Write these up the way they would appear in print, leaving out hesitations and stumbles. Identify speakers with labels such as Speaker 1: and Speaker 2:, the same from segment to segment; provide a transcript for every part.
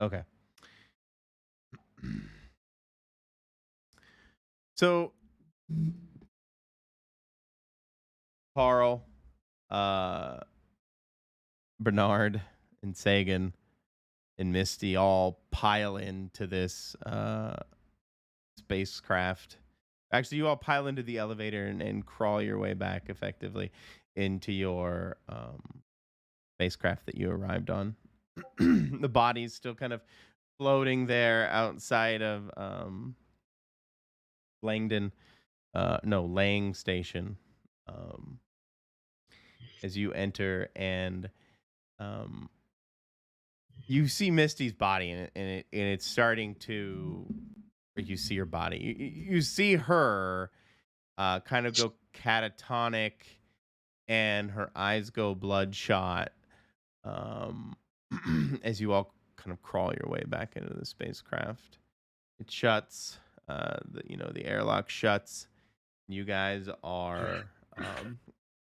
Speaker 1: Okay. So Carl, uh, Bernard, and Sagan and Misty all pile into this spacecraft. Actually, you all pile into the elevator and crawl your way back effectively into your spacecraft that you arrived on. The body's still kind of floating there outside of Langdon, no, Lang Station. Um, as you enter and um, you see Misty's body and it's starting to, or you see her body. You see her kind of go catatonic and her eyes go bloodshot um, as you all kind of crawl your way back into the spacecraft. It shuts. The airlock shuts. You guys are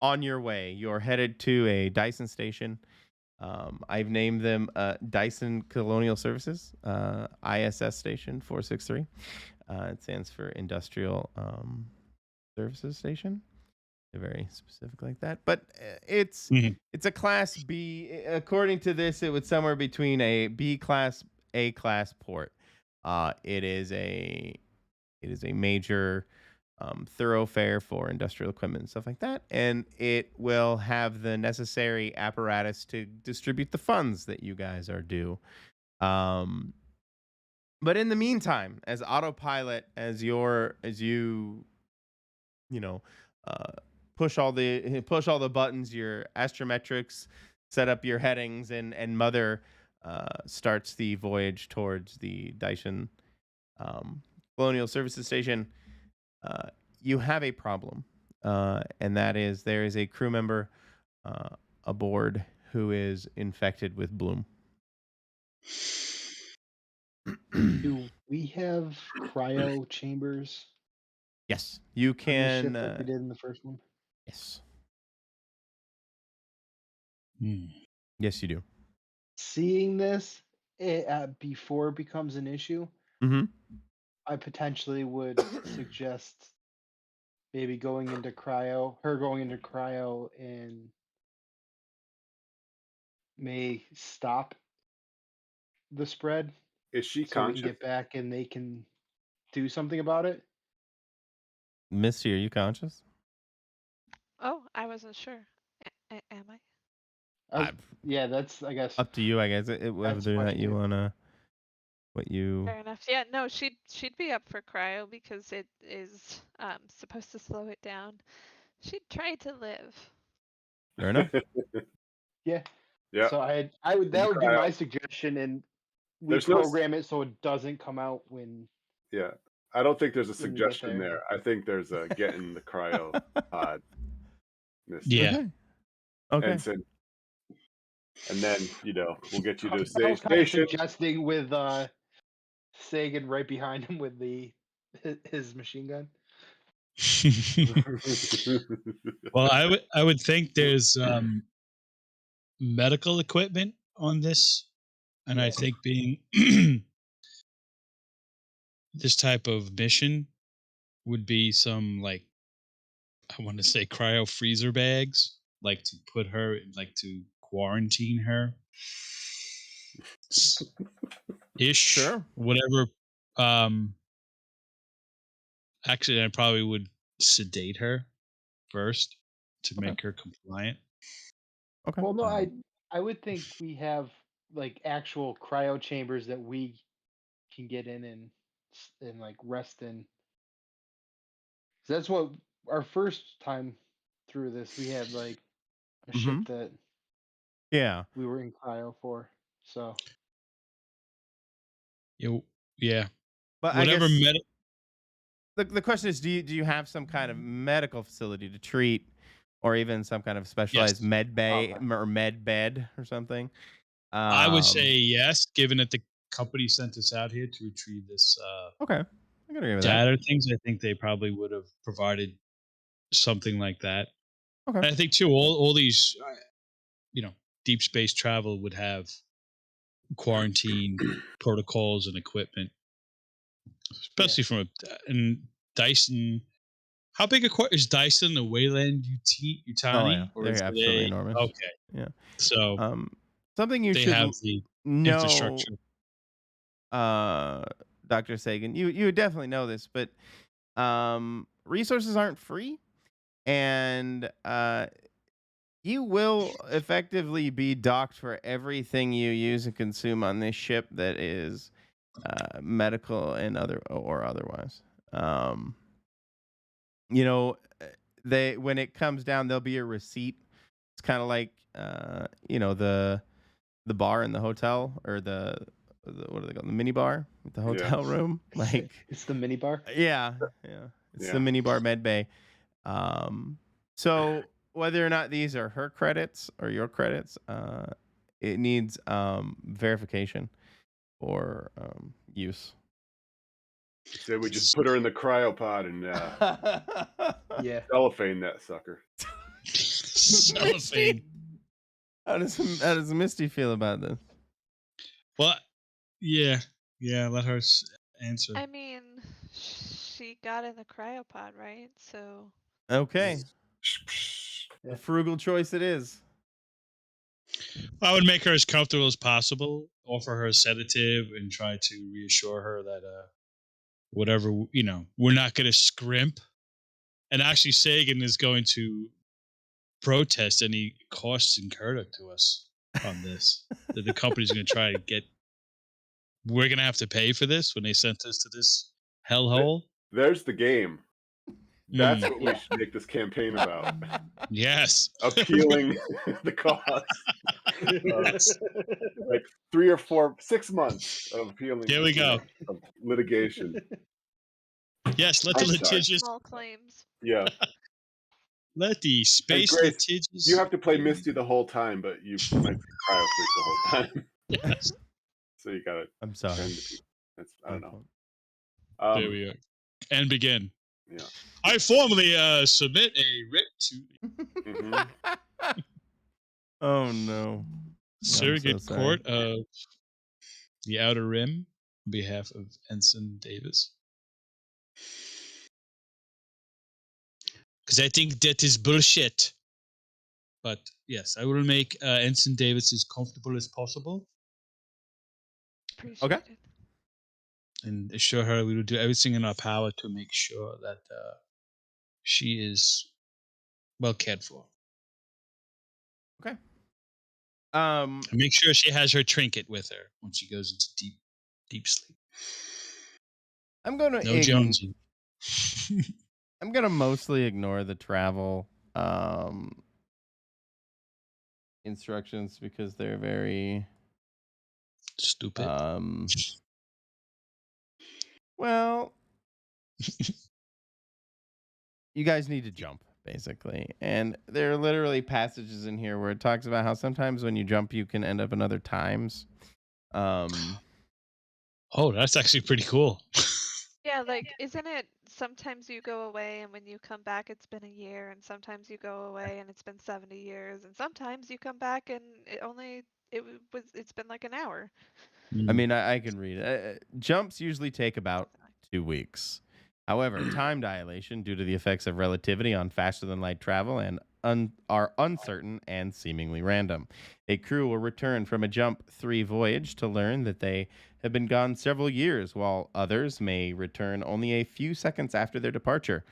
Speaker 1: on your way. You're headed to a Dyson station. I've named them Dyson Colonial Services, ISS Station 463. It stands for Industrial Services Station. They're very specific like that. But it's a class B. According to this, it would somewhere between a B class, A class port. It is a major thoroughfare for industrial equipment and stuff like that, and it will have the necessary apparatus to distribute the funds that you guys are due. Um, but in the meantime, as autopilot, you know, uh, push all the buttons, your astrometrics, set up your headings, and Mother starts the voyage towards the Dyson um, Colonial Services Station. uh, you have a problem, and that is there is a crew member uh, aboard who is infected with Bloom.
Speaker 2: Do we have cryo chambers
Speaker 1: Yes, you
Speaker 2: on this
Speaker 1: can.
Speaker 2: ship like we did in the first one?
Speaker 1: Yes,
Speaker 3: Hmm.
Speaker 1: yes, you do.
Speaker 2: Seeing this before it becomes an issue,
Speaker 1: Mm-hmm.
Speaker 2: I potentially would suggest maybe her going into cryo and may stop the spread
Speaker 4: Is she
Speaker 2: so we can
Speaker 4: conscious?
Speaker 2: get back and they can do something about it.
Speaker 1: Misty, are you conscious?
Speaker 5: Oh, I wasn't sure. Am I?
Speaker 1: I,
Speaker 2: Yeah, that's I guess
Speaker 1: Up to you, I guess.
Speaker 2: that's
Speaker 1: Whether or not
Speaker 2: question
Speaker 1: you
Speaker 2: two.
Speaker 1: wanna, what you.
Speaker 5: Fair enough. Yeah, no, she'd be up for cryo because it is supposed to slow it down. She'd try to live.
Speaker 1: Fair enough.
Speaker 2: Yeah.
Speaker 4: Yeah.
Speaker 2: So I would that would be
Speaker 4: Cryo.
Speaker 2: my suggestion, and we
Speaker 4: There's no.
Speaker 2: program it so it doesn't come out when
Speaker 4: Yeah. I don't think there's a
Speaker 2: we get
Speaker 4: suggestion
Speaker 2: there.
Speaker 4: there. I think there's a get in the cryo pod, Misty.
Speaker 3: Yeah.
Speaker 1: Okay. Okay.
Speaker 4: And then we'll get you to
Speaker 2: I
Speaker 4: a
Speaker 2: was
Speaker 4: safe
Speaker 2: kind of
Speaker 4: station.
Speaker 2: suggesting with Sagan right behind him with his machine gun.
Speaker 3: Well, I would think there's medical equipment on this, and I think being this type of mission would be some, like, I want to say cryo freezer bags, like to put her, like to quarantine her ish,
Speaker 1: Sure.
Speaker 3: whatever. Um, Actually, I probably would sedate her first to
Speaker 1: Okay.
Speaker 3: make her compliant.
Speaker 1: Okay.
Speaker 2: Well, no, I would think we have like actual cryo chambers that we can get in and like rest in. 'Cause that's what our first time through this we had like a
Speaker 1: Mm-hmm.
Speaker 2: ship that
Speaker 1: Yeah.
Speaker 2: we were in cryo for. So
Speaker 3: Yeah,
Speaker 1: But I
Speaker 3: whatever
Speaker 1: guess the question is, do you have some kind of medical facility to treat, or even some kind of specialized
Speaker 3: Yes,
Speaker 1: med bay
Speaker 2: okay.
Speaker 1: or med bed or something?
Speaker 3: I would say
Speaker 1: Um.
Speaker 3: yes, given that the company sent us out here to retrieve this
Speaker 1: Okay. I can agree with that.
Speaker 3: data things. I think they probably would have provided something like that.
Speaker 1: Okay.
Speaker 3: And I think too, all these, deep space travel would have quarantine protocols and equipment, especially from and Dyson. How big is Dyson? The Wayland
Speaker 1: Oh yeah,
Speaker 3: Yutani, or
Speaker 1: they're
Speaker 3: is
Speaker 1: absolutely
Speaker 3: it
Speaker 1: enormous.
Speaker 3: okay?
Speaker 1: Yeah.
Speaker 3: So
Speaker 1: Something you
Speaker 3: they
Speaker 1: should
Speaker 3: have the
Speaker 1: know,
Speaker 3: infrastructure.
Speaker 1: Dr. Sagan. You would definitely know this, but resources aren't free, and you will effectively be docked for everything you use and consume on this ship that is medical and otherwise. Um, you know, when it comes down, there'll be a receipt. It's kind of like the bar in the hotel, or the what do they call the mini bar at the
Speaker 4: Yeah.
Speaker 1: hotel room. Like,
Speaker 2: It's the mini bar.
Speaker 1: yeah, it's the
Speaker 4: Yeah.
Speaker 1: mini bar med bay. So whether or not these are her credits or your credits, it needs verification or use.
Speaker 4: So we just put her in the cryopod and
Speaker 2: Yeah.
Speaker 4: cellophane that sucker.
Speaker 3: Cellophane.
Speaker 1: How does Misty feel about this?
Speaker 3: Well, yeah. Let her answer.
Speaker 5: I mean, she got in the cryopod, right? So
Speaker 1: Okay,
Speaker 2: Yeah.
Speaker 1: a frugal choice it is.
Speaker 3: I would make her as comfortable as possible, offer her a sedative, and try to reassure her that whatever, we're not going to scrimp. And actually, Sagan is going to protest any costs incurred to us on this. That the company's going to try to get. We're going to have to pay for this when they sent us to this hellhole.
Speaker 4: There's the game. That's what we
Speaker 2: Yeah.
Speaker 4: should make this campaign about.
Speaker 3: Yes.
Speaker 4: Appealing the cost.
Speaker 3: Yes.
Speaker 4: Like 6 months of appealing.
Speaker 3: There we go.
Speaker 4: Of litigation.
Speaker 3: Yes, let the
Speaker 4: I'm sorry.
Speaker 3: litigious.
Speaker 5: small claims.
Speaker 4: Yeah.
Speaker 3: Let the
Speaker 4: And
Speaker 3: space
Speaker 4: Grace,
Speaker 3: litigious.
Speaker 4: you have to play Misty the whole time, but you might be cryo freak the whole time.
Speaker 3: Yes.
Speaker 4: So you got to.
Speaker 1: I'm sorry.
Speaker 4: I don't know.
Speaker 3: There we are. And begin.
Speaker 4: Yeah.
Speaker 3: I formally submit a writ to
Speaker 4: Mhm.
Speaker 1: Oh no.
Speaker 3: Surrogate
Speaker 1: so
Speaker 3: Court of the Outer Rim on behalf of Ensign Davis. Because I think that is bullshit. But yes, I will make Ensign Davis as comfortable as possible
Speaker 5: Appreciate it.
Speaker 3: and assure her we will do everything in our power to make sure that she is well cared for.
Speaker 1: Okay.
Speaker 3: And make sure she has her trinket with her when she goes into deep sleep.
Speaker 1: I'm gonna
Speaker 3: No Jonesy.
Speaker 1: I'm gonna mostly ignore the travel instructions because they're very
Speaker 3: Stupid.
Speaker 1: well, you guys need to jump, basically. And there are literally passages in here where it talks about how sometimes when you jump you can end up in other times.
Speaker 3: Oh, that's actually pretty cool.
Speaker 5: Yeah, like, isn't it sometimes you go away and when you come back it's been a year, and sometimes you go away and it's been 70 years, and sometimes you come back and it's been like an hour.
Speaker 1: I mean, I can read it. Jumps usually take about 2 weeks. However, time dilation due to the effects of relativity on faster than light travel and are uncertain and seemingly random. A crew will return from a jump 3 voyage to learn that they have been gone several years, while others may return only a few seconds after their departure.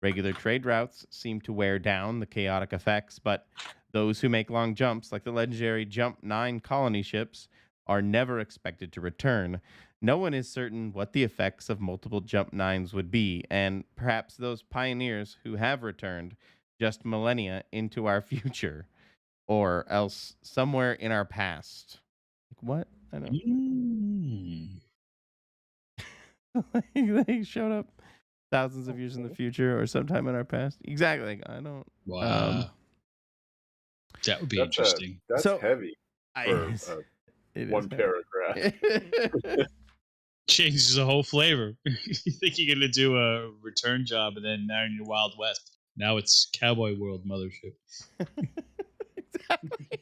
Speaker 1: Regular trade routes seem to wear down the chaotic effects, but those who make long jumps, like the legendary Jump 9 colony ships, are never expected to return. No one is certain what the effects of multiple Jump 9s would be, and perhaps those pioneers who have returned just millennia into our future, or else somewhere in our past. Like, what? I don't. Like, they showed up thousands of years in the future or sometime in our past. Exactly. Like, I don't.
Speaker 3: Wow. That would be interesting.
Speaker 4: That's
Speaker 1: So,
Speaker 4: heavy for
Speaker 1: it
Speaker 4: one
Speaker 1: is
Speaker 4: paragraph.
Speaker 3: Changes the whole flavor. You think you're gonna do a return job, and then now you're in the Wild West. Now it's Cowboy World Mothership.
Speaker 1: Exactly.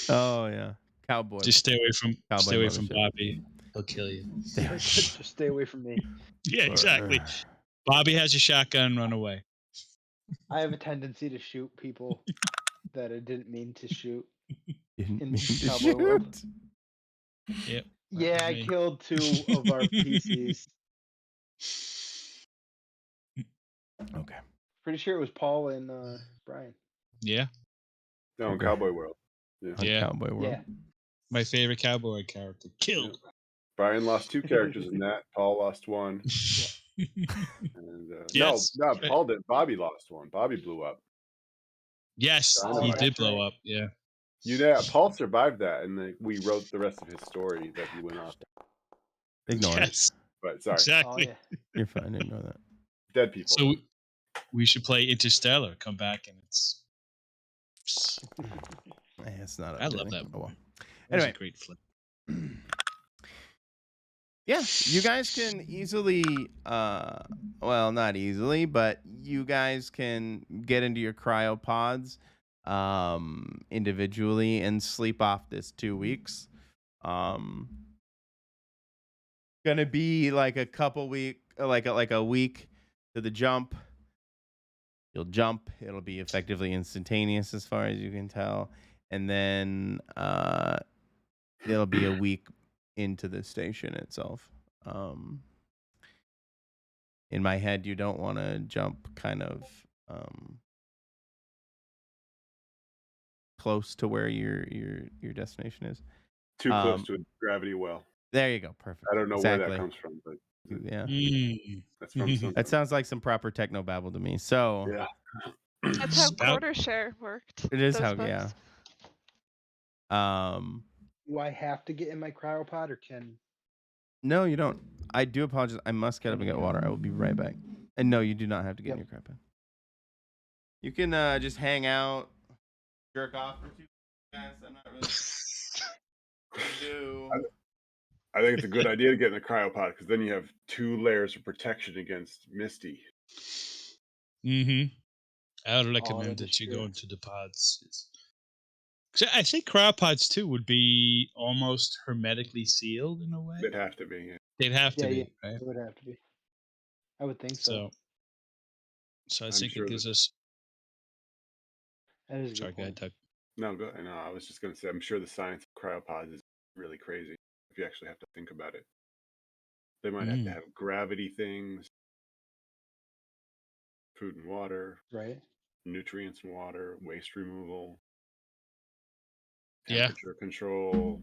Speaker 1: Oh yeah, Cowboy.
Speaker 3: Just stay away from
Speaker 1: Mothership.
Speaker 3: Bobby. He'll kill you.
Speaker 2: Just stay away from me.
Speaker 3: Yeah, exactly. Bobby has a shotgun. Run away.
Speaker 2: I have a tendency to shoot people that I didn't mean to shoot.
Speaker 1: Didn't
Speaker 2: in
Speaker 1: mean to
Speaker 2: Cowboy World.
Speaker 1: shoot.
Speaker 3: Yep.
Speaker 2: Yeah, I killed 2 of our PCs.
Speaker 1: Okay.
Speaker 2: Pretty sure it was Paul and Brian.
Speaker 3: Yeah.
Speaker 4: No, in
Speaker 1: Okay.
Speaker 4: Cowboy World.
Speaker 1: On
Speaker 3: Yeah.
Speaker 1: Cowboy World.
Speaker 2: Yeah.
Speaker 3: My favorite cowboy character killed.
Speaker 4: Brian lost 2 characters in that. Paul lost 1. And,
Speaker 3: Yes.
Speaker 4: No, Paul did. Bobby lost 1. Bobby blew up.
Speaker 3: Yes,
Speaker 2: Oh,
Speaker 3: he
Speaker 2: that's
Speaker 3: did blow
Speaker 2: right.
Speaker 3: up. Yeah.
Speaker 4: Paul survived that, and we wrote the rest of his story that he went off.
Speaker 1: Ignore
Speaker 3: Yes.
Speaker 4: But sorry,
Speaker 2: Oh
Speaker 3: Exactly.
Speaker 2: yeah.
Speaker 1: You're fine. Ignore that.
Speaker 4: dead people.
Speaker 3: So we should play Interstellar. Come back and it's.
Speaker 1: It's not.
Speaker 3: I love that
Speaker 1: Oh, well.
Speaker 3: movie. That was
Speaker 1: Anyway.
Speaker 3: a great flick.
Speaker 1: Yeah, you guys can easily, well, not easily, but you guys can get into your cryopods individually and sleep off this 2 weeks. Gonna be like a couple like a week to the jump. You'll jump. It'll be effectively instantaneous as far as you can tell, and then it'll be a week into the station itself. In my head, you don't want to jump kind of close to where your destination is.
Speaker 4: Too close to a gravity well.
Speaker 1: There you go. Perfect.
Speaker 4: I don't know
Speaker 1: exactly.
Speaker 4: where that comes from, but
Speaker 1: yeah,
Speaker 4: that's from something.
Speaker 1: That sounds like some proper techno babble to me. So
Speaker 4: yeah,
Speaker 5: That's how quarter share worked.
Speaker 1: it is
Speaker 5: those
Speaker 1: how
Speaker 5: books.
Speaker 1: yeah.
Speaker 2: Do I have to get in my cryopod or can?
Speaker 1: No, you don't. I do apologize. I must get up and get water. I will be right back. And no, you do not have to get in your cryopod. You can just hang out, jerk off for 2 minutes. I'm not really.
Speaker 4: I think it's a good idea to get in a cryopod because then you have 2 layers of protection against Misty.
Speaker 3: I would recommend that you go into the pods. I think cryopods too would be almost hermetically sealed in a way.
Speaker 4: They'd have to be. Yeah.
Speaker 3: They'd have to be,
Speaker 2: Yeah,
Speaker 3: right?
Speaker 2: it would have to be. I would think so.
Speaker 3: So I think it gives us.
Speaker 2: That is a
Speaker 3: Sorry,
Speaker 2: good
Speaker 3: go ahead,
Speaker 2: point.
Speaker 3: Doug.
Speaker 4: No, I was just going to say, I'm sure the science of cryopods is really crazy if you actually have to think about it. They might have to have gravity things, food and water,
Speaker 2: right?
Speaker 4: Nutrients in water, waste removal,
Speaker 3: Yeah.
Speaker 4: temperature control.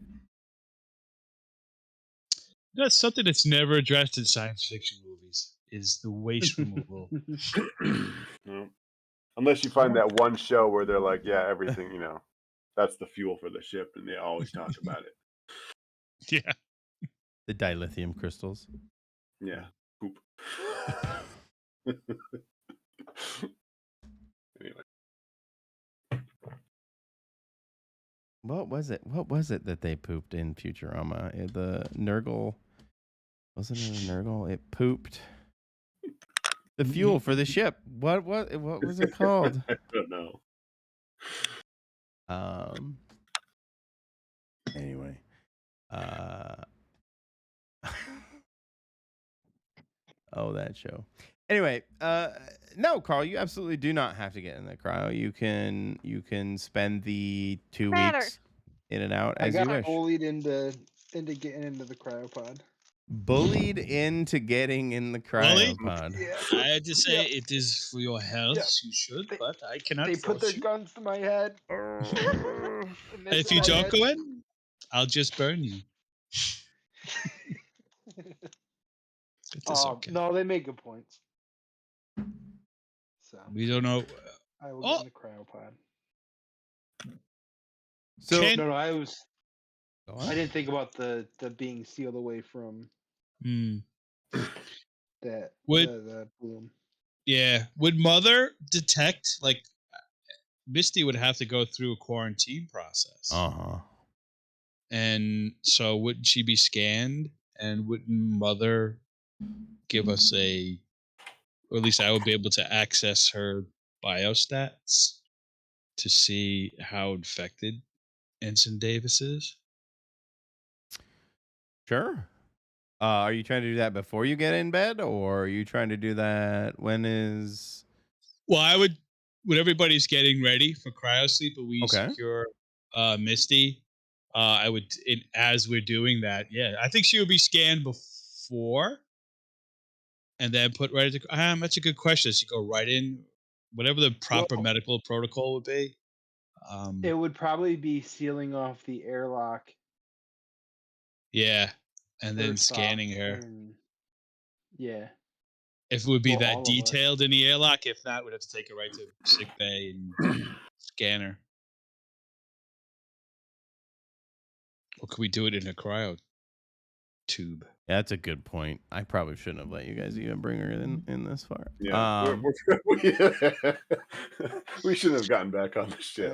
Speaker 3: That's something that's never addressed in science fiction movies is the waste removal.
Speaker 4: No. Unless you find that one show where they're like, yeah, everything, that's the fuel for the ship, and they always talk about it.
Speaker 3: Yeah.
Speaker 1: The dilithium crystals.
Speaker 4: Yeah. Poop. Anyway.
Speaker 1: What was it? What was it that they pooped in Futurama? The Nurgle. Wasn't it a Nurgle? It pooped the fuel for the ship. What was it called?
Speaker 4: I don't know.
Speaker 1: Anyway. Oh, that show. Anyway, no, Carl, you absolutely do not have to get in the cryo. You can spend the 2 weeks in and out as you wish.
Speaker 2: I got bullied into getting into the cryopod.
Speaker 1: Bullied into getting in the cryopod.
Speaker 2: Yeah.
Speaker 3: I had to say it is for your health. You should, but I cannot.
Speaker 2: They put their guns to my head.
Speaker 3: If you don't go in, I'll just burn you. Okay.
Speaker 2: No, they make good points. So
Speaker 3: we don't know.
Speaker 2: I will get in the cryopod.
Speaker 1: So
Speaker 2: no, I didn't think about the being sealed away from that the bloom.
Speaker 3: Yeah, would Mother detect like Misty would have to go through a quarantine process? And so wouldn't she be scanned? And wouldn't Mother give us or at least I would be able to access her biostats to see how infected Ensign Davis is?
Speaker 1: Sure. Are you trying to do that before you get in bed, or are you trying to do that when is
Speaker 3: Well, I would when everybody's getting ready for cryo sleep, and we
Speaker 1: okay?
Speaker 3: secure Misty. I would, as we're doing that. Yeah, I think she would be scanned before, and then put right into. That's a good question. She go right in, whatever the proper
Speaker 2: Well,
Speaker 3: medical protocol would be.
Speaker 2: it would probably be sealing off the airlock
Speaker 3: Yeah, and then
Speaker 2: first off,
Speaker 3: scanning her.
Speaker 2: and yeah,
Speaker 3: If it would be
Speaker 2: well,
Speaker 3: that
Speaker 2: all of us.
Speaker 3: detailed in the airlock. If not, we'd have to take her right to sick bay and scan her. Or could we do it in a cryo tube?
Speaker 1: Yeah, that's a good point. I probably shouldn't have let you guys even bring her in this far.
Speaker 4: Yeah, we shouldn't have gotten back on the ship,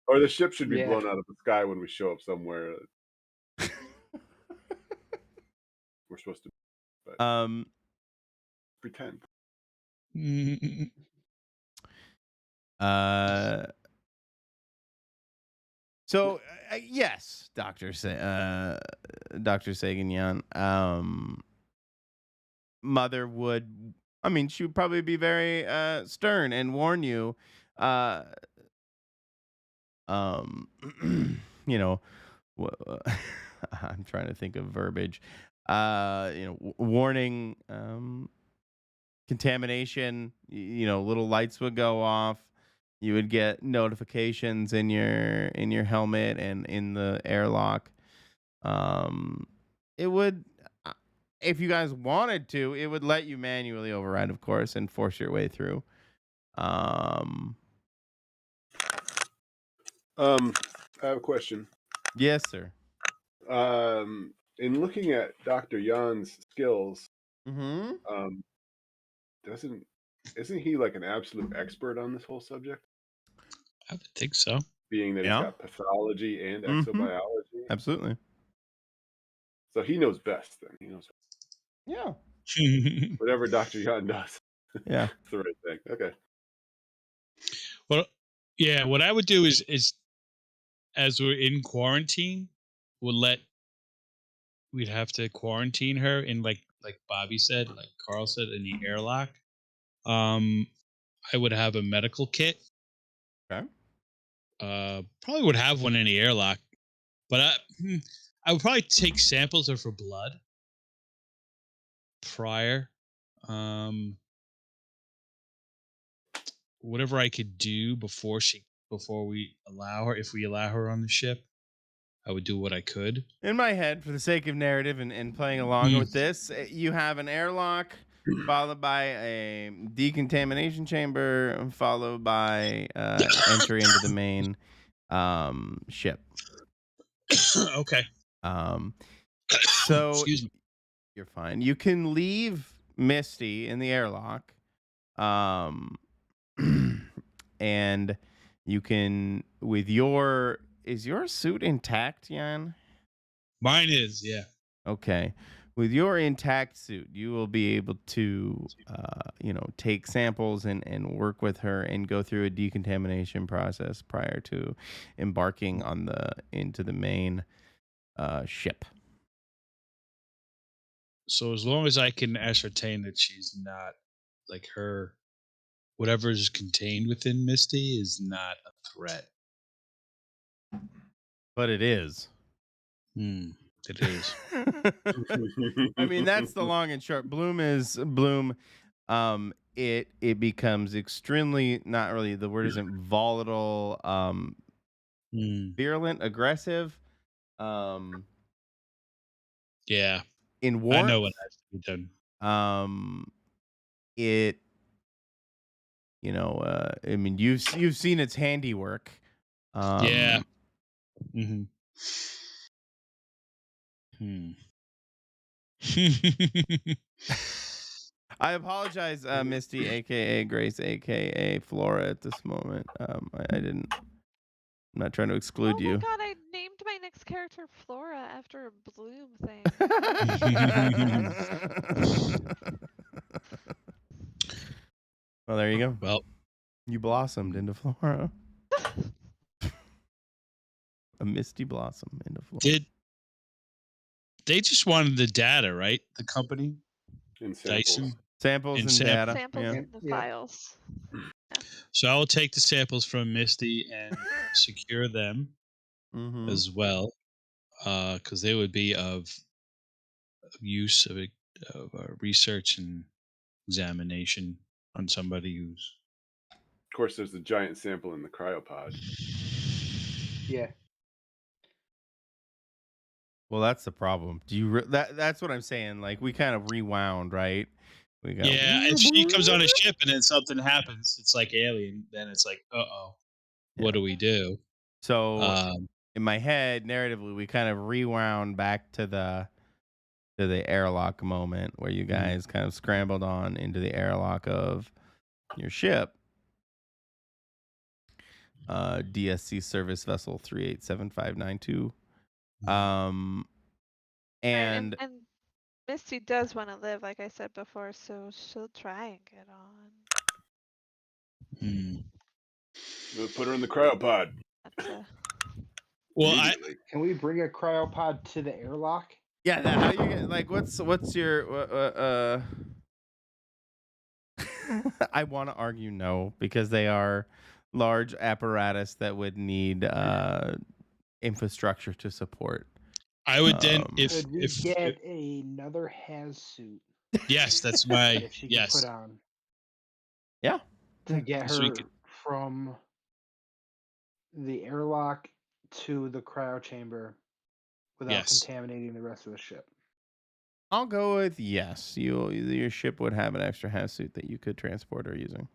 Speaker 4: or the ship should be
Speaker 2: Yeah,
Speaker 4: blown out of the sky when we show up somewhere we're supposed to, but
Speaker 1: um,
Speaker 4: pretend.
Speaker 1: uh, so yes, Doctor Sagan, Mother would. I mean, she would probably be very stern and warn you. Uh, um, you know, I'm trying to think of verbiage. Warning, contamination. Little lights would go off. You would get notifications in your helmet and in the airlock. Um, it would, if you guys wanted to, it would let you manually override, of course, and force your way through. Um,
Speaker 4: I have a question.
Speaker 1: yes, sir.
Speaker 4: In looking at Dr. Jan's skills,
Speaker 1: Mm-hmm.
Speaker 4: doesn't isn't he like an absolute expert on this whole subject?
Speaker 3: I would think so.
Speaker 4: Being that he's
Speaker 1: Yeah.
Speaker 4: got pathology and
Speaker 1: Mm-hmm.
Speaker 4: exobiology,
Speaker 1: Absolutely.
Speaker 4: so he knows best. Then he knows
Speaker 1: Yeah.
Speaker 4: whatever Dr. Jan does.
Speaker 1: Yeah.
Speaker 4: It's the right thing. Okay.
Speaker 3: Well, yeah. What I would do is as we're in quarantine, we'd have to quarantine her in like Bobby said, like Carl said, in the airlock. Um, I would have a medical kit.
Speaker 1: Okay.
Speaker 3: Probably would have one in the airlock, but I would probably take samples of her blood prior. Um, whatever I could do before we allow her, if we allow her on the ship, I would do what I could.
Speaker 1: In my head, for the sake of narrative and playing along
Speaker 3: Mm.
Speaker 1: with this, you have an airlock followed by a decontamination chamber, followed by entry into the main ship.
Speaker 3: Okay.
Speaker 1: So
Speaker 3: Excuse me.
Speaker 1: you're fine. You can leave Misty in the airlock, um, and you can is your suit intact, Jan?
Speaker 3: Mine is, yeah.
Speaker 1: Okay. With your intact suit, you will be able to, take samples and work with her and go through a decontamination process prior to embarking into the main ship.
Speaker 3: So as long as I can ascertain that she's not like her, whatever is contained within Misty is not a threat.
Speaker 1: But it is.
Speaker 3: It is.
Speaker 1: I mean, that's the long and short. Bloom. It becomes extremely, not really, the word isn't volatile, virulent, aggressive.
Speaker 3: Yeah.
Speaker 1: In
Speaker 3: I know
Speaker 1: warmth,
Speaker 3: what has to be done.
Speaker 1: it I mean, you've seen its handiwork.
Speaker 3: Yeah. Hmm.
Speaker 1: I apologize, Misty, aka Grace, aka Flora, at this moment. I didn't. I'm not trying to exclude
Speaker 5: Oh my
Speaker 1: you.
Speaker 5: god, I named my next character Flora after a bloom thing.
Speaker 1: Well, there you go.
Speaker 3: Well,
Speaker 1: You blossomed into Flora. A misty blossom into Flora.
Speaker 3: They just wanted the data, right? The company,
Speaker 4: In samples.
Speaker 3: Dyson,
Speaker 1: Samples
Speaker 3: in
Speaker 1: and data.
Speaker 5: Samples
Speaker 1: Yeah.
Speaker 5: in the
Speaker 2: Yeah.
Speaker 5: files.
Speaker 3: So I will take the samples from Misty and secure them
Speaker 1: Mm-hmm.
Speaker 3: as well, because they would be of use of research and examination on somebody who's.
Speaker 4: Of course, there's a giant sample in the cryopod.
Speaker 2: Yeah.
Speaker 1: Well, that's the problem. Do you that's what I'm saying. Like we kind of rewound, right? We go.
Speaker 3: Yeah, if she comes on a ship and then something happens, it's like Alien. Then it's like, what do we do?
Speaker 1: So
Speaker 3: Um,
Speaker 1: in my head, narratively, we kind of rewound back to the airlock moment where you guys kind of scrambled on into the airlock of your ship. DSC service vessel 387592. And
Speaker 5: And Misty does want to live, like I said before, so she'll try and get on.
Speaker 4: We'll put her in the cryopod
Speaker 3: well,
Speaker 4: immediately.
Speaker 2: Can we bring a cryopod to the airlock?
Speaker 1: yeah, how do you get like what's your I want to argue no because they are large apparatus that would need infrastructure to support.
Speaker 3: I would then
Speaker 2: Could we get another has suit
Speaker 3: yes, that's my
Speaker 2: that she can put on
Speaker 1: Yeah.
Speaker 2: to get
Speaker 3: So we
Speaker 2: her from the airlock to the cryo chamber without
Speaker 3: Yes.
Speaker 2: contaminating the rest of the ship?
Speaker 1: I'll go with yes. Your ship would have an extra has suit that you could transport her using.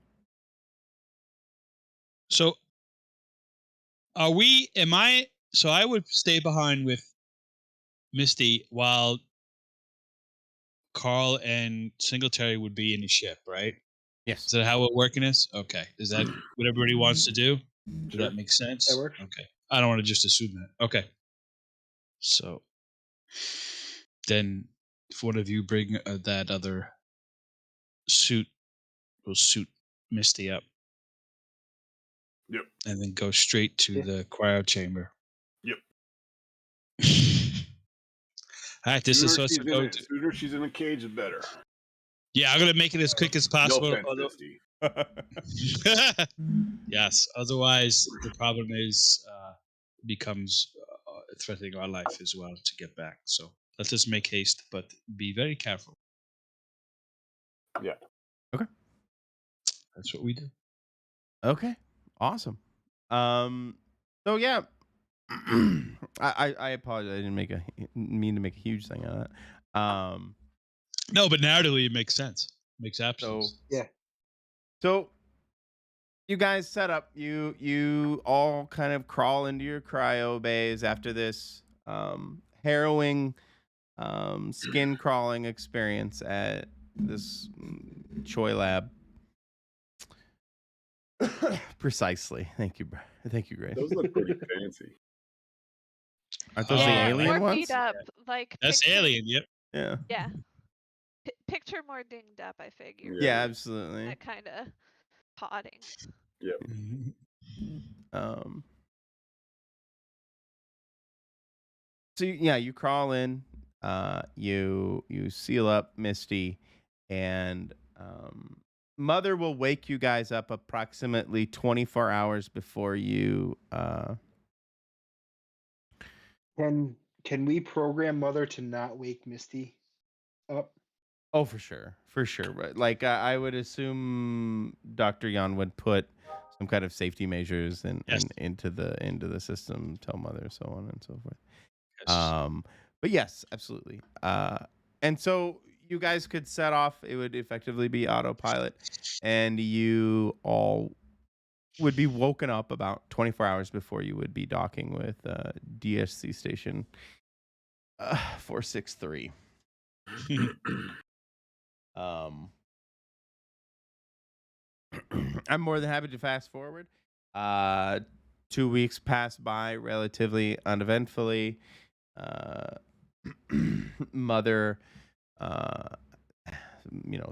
Speaker 3: So so I would stay behind with Misty while Carl and Singletary would be in the ship, right?
Speaker 1: Yes.
Speaker 3: Is that how we're working this? Okay. Is that what everybody wants to do? Does
Speaker 4: Sure.
Speaker 3: that make sense?
Speaker 2: That works.
Speaker 3: Okay. I don't want to just assume that. Okay. So then if one of you bring that other suit, will suit Misty up.
Speaker 4: Yep.
Speaker 3: And then go straight to the cryo chamber.
Speaker 4: Yep.
Speaker 3: All right, this is what's going to.
Speaker 4: Sooner she's in a cage, the better.
Speaker 3: Yeah, I'm gonna make it as quick as possible.
Speaker 4: No offense, Misty.
Speaker 3: Yes. Otherwise, the problem is becomes threatening our life as well to get back. So let us make haste, but be very careful.
Speaker 4: Yeah.
Speaker 1: Okay.
Speaker 3: That's what we do.
Speaker 1: Okay. Awesome. So yeah. I apologize. I didn't mean to make a huge thing out of that.
Speaker 3: No, but narratively it makes sense. Makes absolute sense.
Speaker 2: Yeah.
Speaker 1: So you guys set up. You all kind of crawl into your cryo bays after this harrowing skin crawling experience at this Choi lab. Precisely. Thank you, Grace.
Speaker 4: Those look pretty fancy.
Speaker 1: Aren't those the
Speaker 5: Yeah,
Speaker 1: alien
Speaker 5: more
Speaker 1: ones?
Speaker 5: beat up. Like
Speaker 3: That's
Speaker 5: picture,
Speaker 3: Alien, yep.
Speaker 1: Yeah.
Speaker 5: Yeah. Picture more dinged up, I figure.
Speaker 1: Yeah, absolutely.
Speaker 5: That kind of potting.
Speaker 4: Yep.
Speaker 1: So you crawl in, you seal up Misty, and Mother will wake you guys up approximately 24 hours before you.
Speaker 2: Can we program Mother to not wake Misty up?
Speaker 1: Oh, for sure. But like I would assume Dr. Yan would put some kind of safety measures into the system, tell Mother, so on and so forth.
Speaker 3: Yes.
Speaker 1: But yes, absolutely. And so you guys could set off. It would effectively be autopilot, and you all would be woken up about 24 hours before you would be docking with DSC station 463. I'm more than happy to fast forward. 2 weeks pass by relatively uneventfully. Mother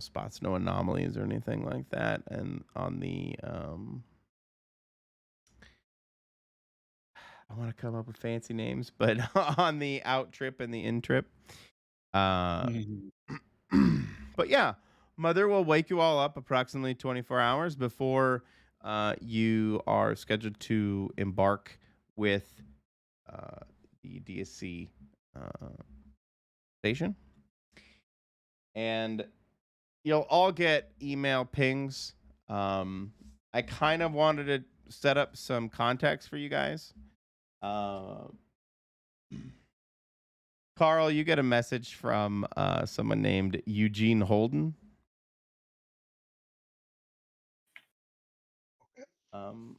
Speaker 1: spots no anomalies or anything like that, and on the I want to come up with fancy names, but on the out trip and the in trip.
Speaker 3: Mhm.
Speaker 1: But yeah, Mother will wake you all up approximately 24 hours before you are scheduled to embark with the DSC uh, station. And you'll all get email pings. I kind of wanted to set up some contacts for you guys. Uh, Carl, you get a message from someone named Eugene Holden. I'm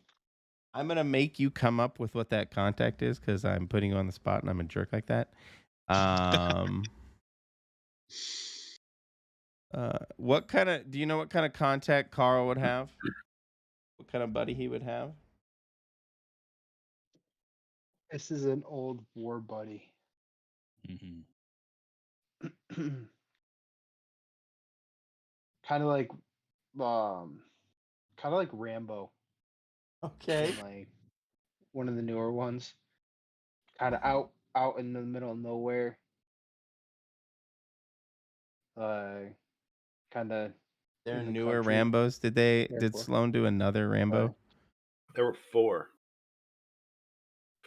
Speaker 1: gonna make you come up with what that contact is because I'm putting you on the spot and I'm a jerk like that. Um, what kind of? Do you know what kind of contact Carl would have? What kind of buddy he would have?
Speaker 2: This is an old war buddy.
Speaker 3: Mhm.
Speaker 2: Kind of like Rambo
Speaker 1: Okay.
Speaker 2: in like one of the newer ones. Kind of out in the middle of nowhere. Kind of
Speaker 1: They're
Speaker 2: in the
Speaker 1: newer
Speaker 2: country.
Speaker 1: Rambos. Did
Speaker 2: Therefore,
Speaker 1: Sloan do another Rambo?
Speaker 4: There were 4.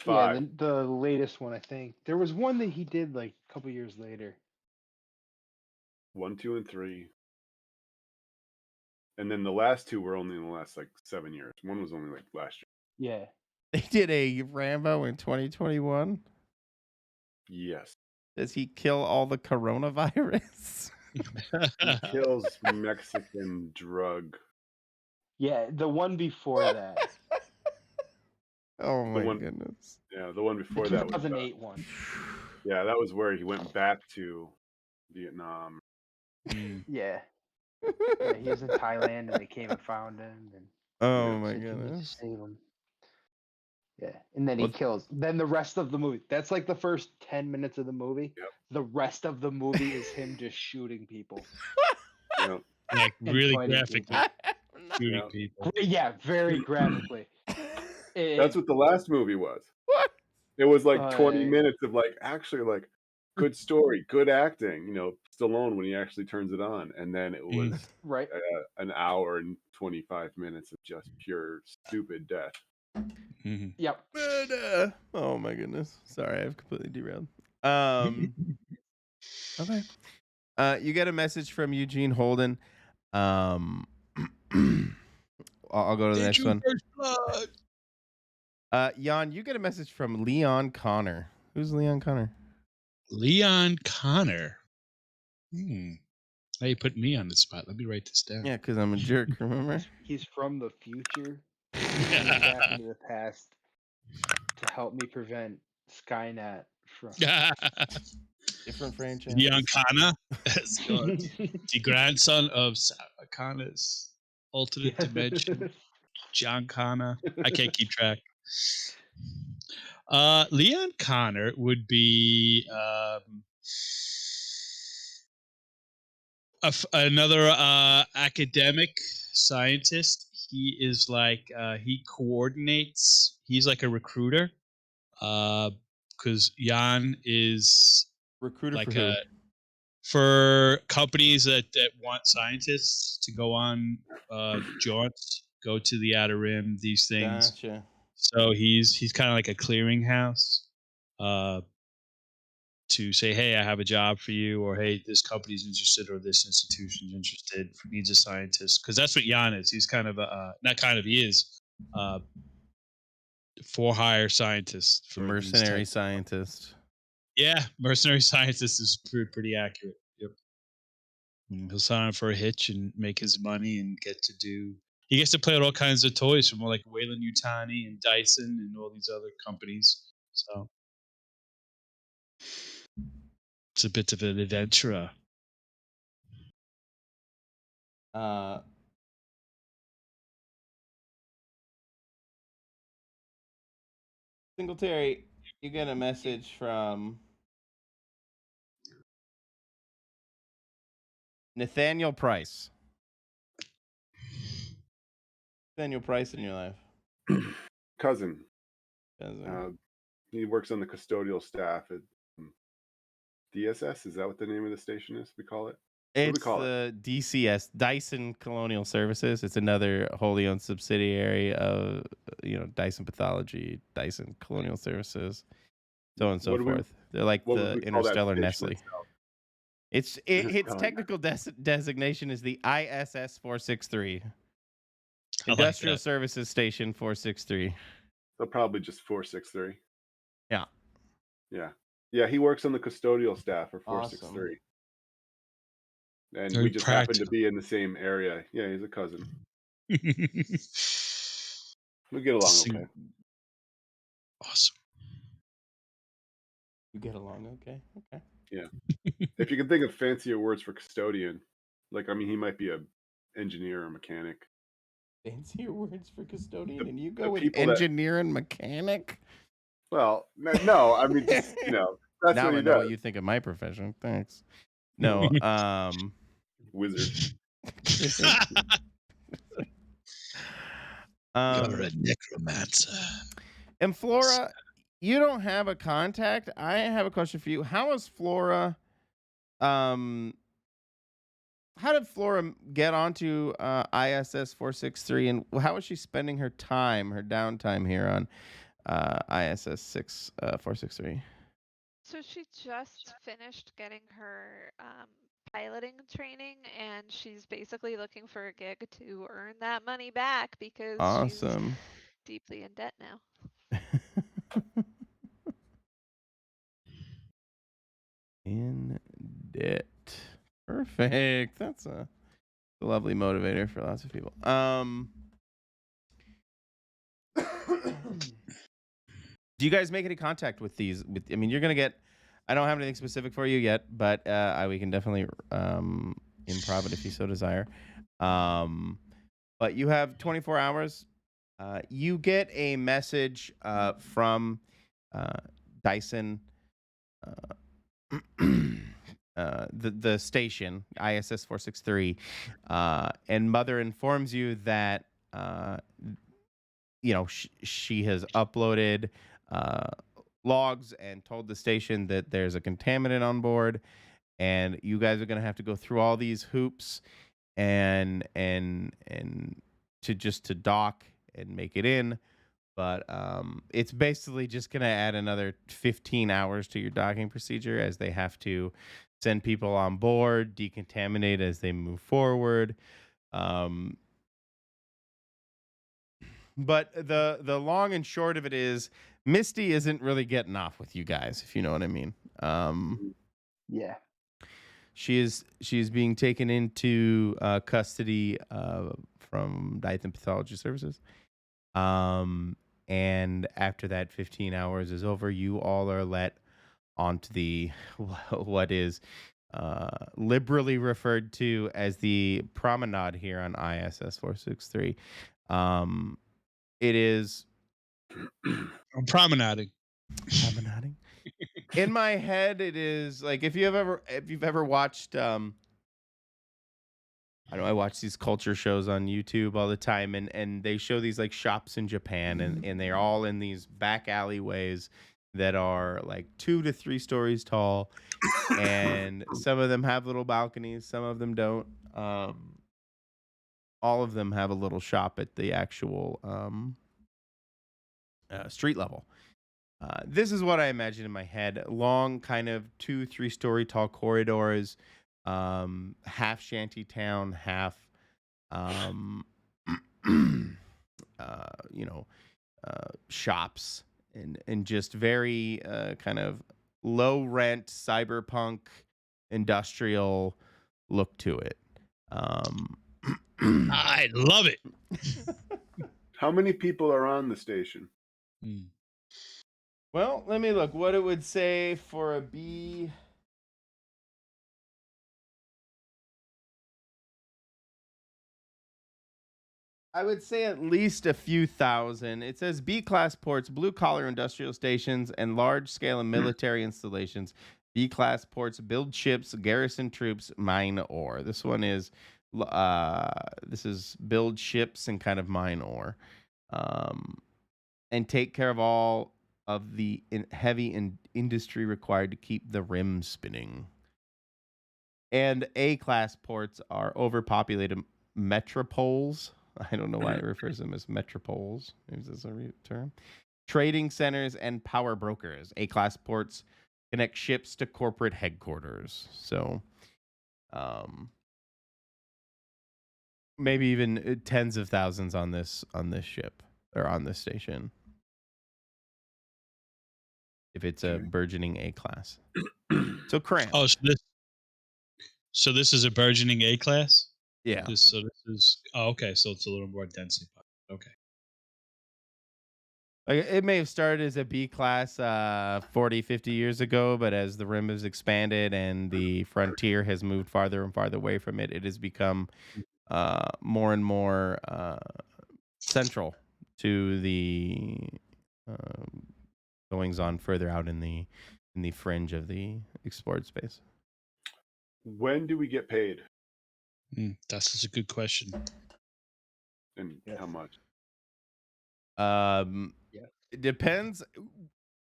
Speaker 2: yeah,
Speaker 4: 5.
Speaker 2: the latest one I think. There was one that he did like a couple years later.
Speaker 4: 1, 2, and 3. And then the last 2 were only in the last like 7 years. One was only like last
Speaker 2: Yeah.
Speaker 1: They did a Rambo in 2021.
Speaker 4: year. Yes.
Speaker 1: Does he kill all the coronavirus?
Speaker 4: He kills Mexican drug.
Speaker 2: Yeah, the one before that.
Speaker 1: Oh
Speaker 4: The
Speaker 1: my
Speaker 4: one,
Speaker 1: goodness.
Speaker 4: yeah, the one
Speaker 2: The
Speaker 4: before that was
Speaker 2: 2008 one.
Speaker 4: yeah, that was where he went back to Vietnam.
Speaker 3: Mm.
Speaker 2: Yeah. Yeah, he was in Thailand and they came and found him and
Speaker 1: Oh my
Speaker 2: said, "Can you
Speaker 1: goodness.
Speaker 2: save him?" Yeah, and then he
Speaker 1: Well,
Speaker 2: kills. Then the rest of the movie. That's like the first 10 minutes of the movie.
Speaker 4: Yep.
Speaker 2: The rest of the movie is him just shooting people
Speaker 4: Yep.
Speaker 3: Like
Speaker 2: and
Speaker 3: really
Speaker 2: fighting
Speaker 3: graphically
Speaker 2: people.
Speaker 3: shooting
Speaker 4: Yep.
Speaker 3: people.
Speaker 2: Yeah, very graphically.
Speaker 4: That's what the last movie was.
Speaker 1: What?
Speaker 4: It was like 20
Speaker 2: Uh,
Speaker 4: minutes of like actually like good story, good acting. Stallone when he actually turns it on, and then it was
Speaker 2: right.
Speaker 4: an hour and 25 minutes of just pure stupid death.
Speaker 3: Mhm.
Speaker 2: Yep.
Speaker 1: But, oh my goodness. Sorry, I've completely derailed. Okay. You get a message from Eugene Holden. I'll go to the
Speaker 3: Did
Speaker 1: next
Speaker 3: you
Speaker 1: one.
Speaker 3: first blood?
Speaker 1: Jan, you get a message from Leon Connor. Who's Leon Connor?
Speaker 3: Leon Connor. Hmm. Now you put me on the spot. Let me write this down.
Speaker 1: Yeah, because I'm a jerk, remember?
Speaker 2: He's from the future. He came back into the past to help me prevent Skynet from.
Speaker 1: Different franchise.
Speaker 3: Leon Connor, the grandson of Sarah Connor's alternate dimension. John Connor. I can't keep track. Leon Connor would be another academic scientist. He is like he coordinates. He's like a recruiter. Because Jan is
Speaker 1: Recruiter for
Speaker 3: like
Speaker 1: who?
Speaker 3: for companies that want scientists to go on jaunts, go to the outer rim, these things.
Speaker 1: Gotcha.
Speaker 3: So he's kind of like a clearinghouse to say, hey, I have a job for you, or hey, this company's interested, or this institution's interested, needs a scientist. Because that's what Jan is. He's kind of not kind of, he is for hire scientist for these
Speaker 1: Mercenary
Speaker 3: types.
Speaker 1: scientist.
Speaker 3: Yeah, mercenary scientist is pretty accurate. Yep. He'll sign up for a hitch and make his money and get to do. He gets to play with all kinds of toys from like Wayland Yutani and Dyson and all these other companies. So it's a bit of an adventurer.
Speaker 1: Singletary, you get a message from Nathaniel Price. Nathaniel Price in your life.
Speaker 4: Cousin.
Speaker 1: Cousin.
Speaker 4: He works on the custodial staff at DSS. Is that what the name of the station is? We call it. What do we
Speaker 1: It's
Speaker 4: call it?
Speaker 1: the DCS, Dyson Colonial Services. It's another wholly owned subsidiary of Dyson Pathology, Dyson Colonial Services, so on and so
Speaker 4: What do we?
Speaker 1: forth. They're like
Speaker 4: What would
Speaker 1: the
Speaker 4: we call that
Speaker 1: interstellar
Speaker 4: station
Speaker 1: Nestle.
Speaker 4: itself?
Speaker 1: Its
Speaker 4: Interstellar
Speaker 1: technical designation is the ISS 463,
Speaker 3: I like
Speaker 1: Industrial
Speaker 3: that.
Speaker 1: Services Station 463.
Speaker 4: So probably just 463.
Speaker 1: Yeah.
Speaker 4: Yeah. Yeah, he works on the custodial staff for
Speaker 1: Awesome.
Speaker 4: 463. And
Speaker 3: Very
Speaker 4: we just happen to
Speaker 3: practical.
Speaker 4: be in the same area. Yeah, he's a cousin.
Speaker 3: Awesome.
Speaker 4: We get along okay.
Speaker 1: You get along okay? Okay.
Speaker 4: Yeah. If you can think of fancier words for custodian, like, I mean, he might be a engineer or mechanic.
Speaker 1: Fancier words for custodian, and you go with
Speaker 4: people that-
Speaker 1: engineer and mechanic?
Speaker 4: Well, no, I mean, just, that's
Speaker 1: Now
Speaker 4: what
Speaker 1: I
Speaker 4: he
Speaker 1: know
Speaker 4: does.
Speaker 1: what you think of my profession. Thanks. No,
Speaker 4: Wizard.
Speaker 3: You're a necromancer.
Speaker 1: And Flora, you don't have a contact. I have a question for you. How is Flora? How did Flora get onto ISS 463, and how is she spending her downtime here on ISS 463?
Speaker 5: So she just finished getting her piloting training, and she's basically looking for a gig to earn that money back because
Speaker 1: Awesome.
Speaker 5: she's deeply in debt now.
Speaker 1: In debt. Perfect. That's a lovely motivator for lots of people. Do you guys make any contact with these? I mean, you're gonna get. I don't have anything specific for you yet, but we can definitely improv it if you so desire. But you have 24 hours. You get a message from Dyson. The station ISS 463, and Mother informs you that she has uploaded logs and told the station that there's a contaminant on board, and you guys are going to have to go through all these hoops and to dock and make it in. But it's basically just going to add another 15 hours to your docking procedure, as they have to send people on board, decontaminate as they move forward. But the long and short of it is, Misty isn't really getting off with you guys, if you know what I mean.
Speaker 2: Yeah.
Speaker 1: She is being taken into custody from Dyson Pathology Services. And after that 15 hours is over, you all are let onto the what is liberally referred to as the promenade here on ISS 463. It is
Speaker 3: I'm promenading.
Speaker 1: In my head, it is like if you've ever watched I watch these culture shows on YouTube all the time, and they show these like shops in Japan, and they're all in these back alleyways that are like 2 to 3 stories tall, and some of them have little balconies, some of them don't. All of them have a little shop at the actual street level. This is what I imagine in my head: long, kind of 2-3 story tall corridors. Half shanty town, half, shops, and just very kind of low rent, cyberpunk, industrial look to it.
Speaker 3: I love it.
Speaker 4: How many people are on the station?
Speaker 1: Well, let me look. What it would say for a B. I would say at least a few thousand. It says B-class ports, blue-collar industrial stations, and large-scale military installations. B-class ports build ships, garrison troops, mine ore. This one is, build ships and kind of mine ore, and take care of all of the heavy industry required to keep the rim spinning. And A-class ports are overpopulated metropoles. I don't know why it refers to them as metropoles. Maybe that's a term. Trading centers and power brokers. A-class ports connect ships to corporate headquarters. So, maybe even tens of thousands on this ship or on this station. If it's a burgeoning A-class. So cramped.
Speaker 3: Oh, so this is a burgeoning A class?
Speaker 1: Yeah.
Speaker 3: This is okay, so it's a little more densely populated. Okay.
Speaker 1: Like, it may have started as a B class 40, 50 years ago, but as the rim has expanded and the frontier has moved farther and farther away from it, it has become more and more central to the goings on further out in the fringe of the explored space.
Speaker 4: When do we get paid,
Speaker 3: That's just a good question.
Speaker 4: and how much?
Speaker 1: It depends.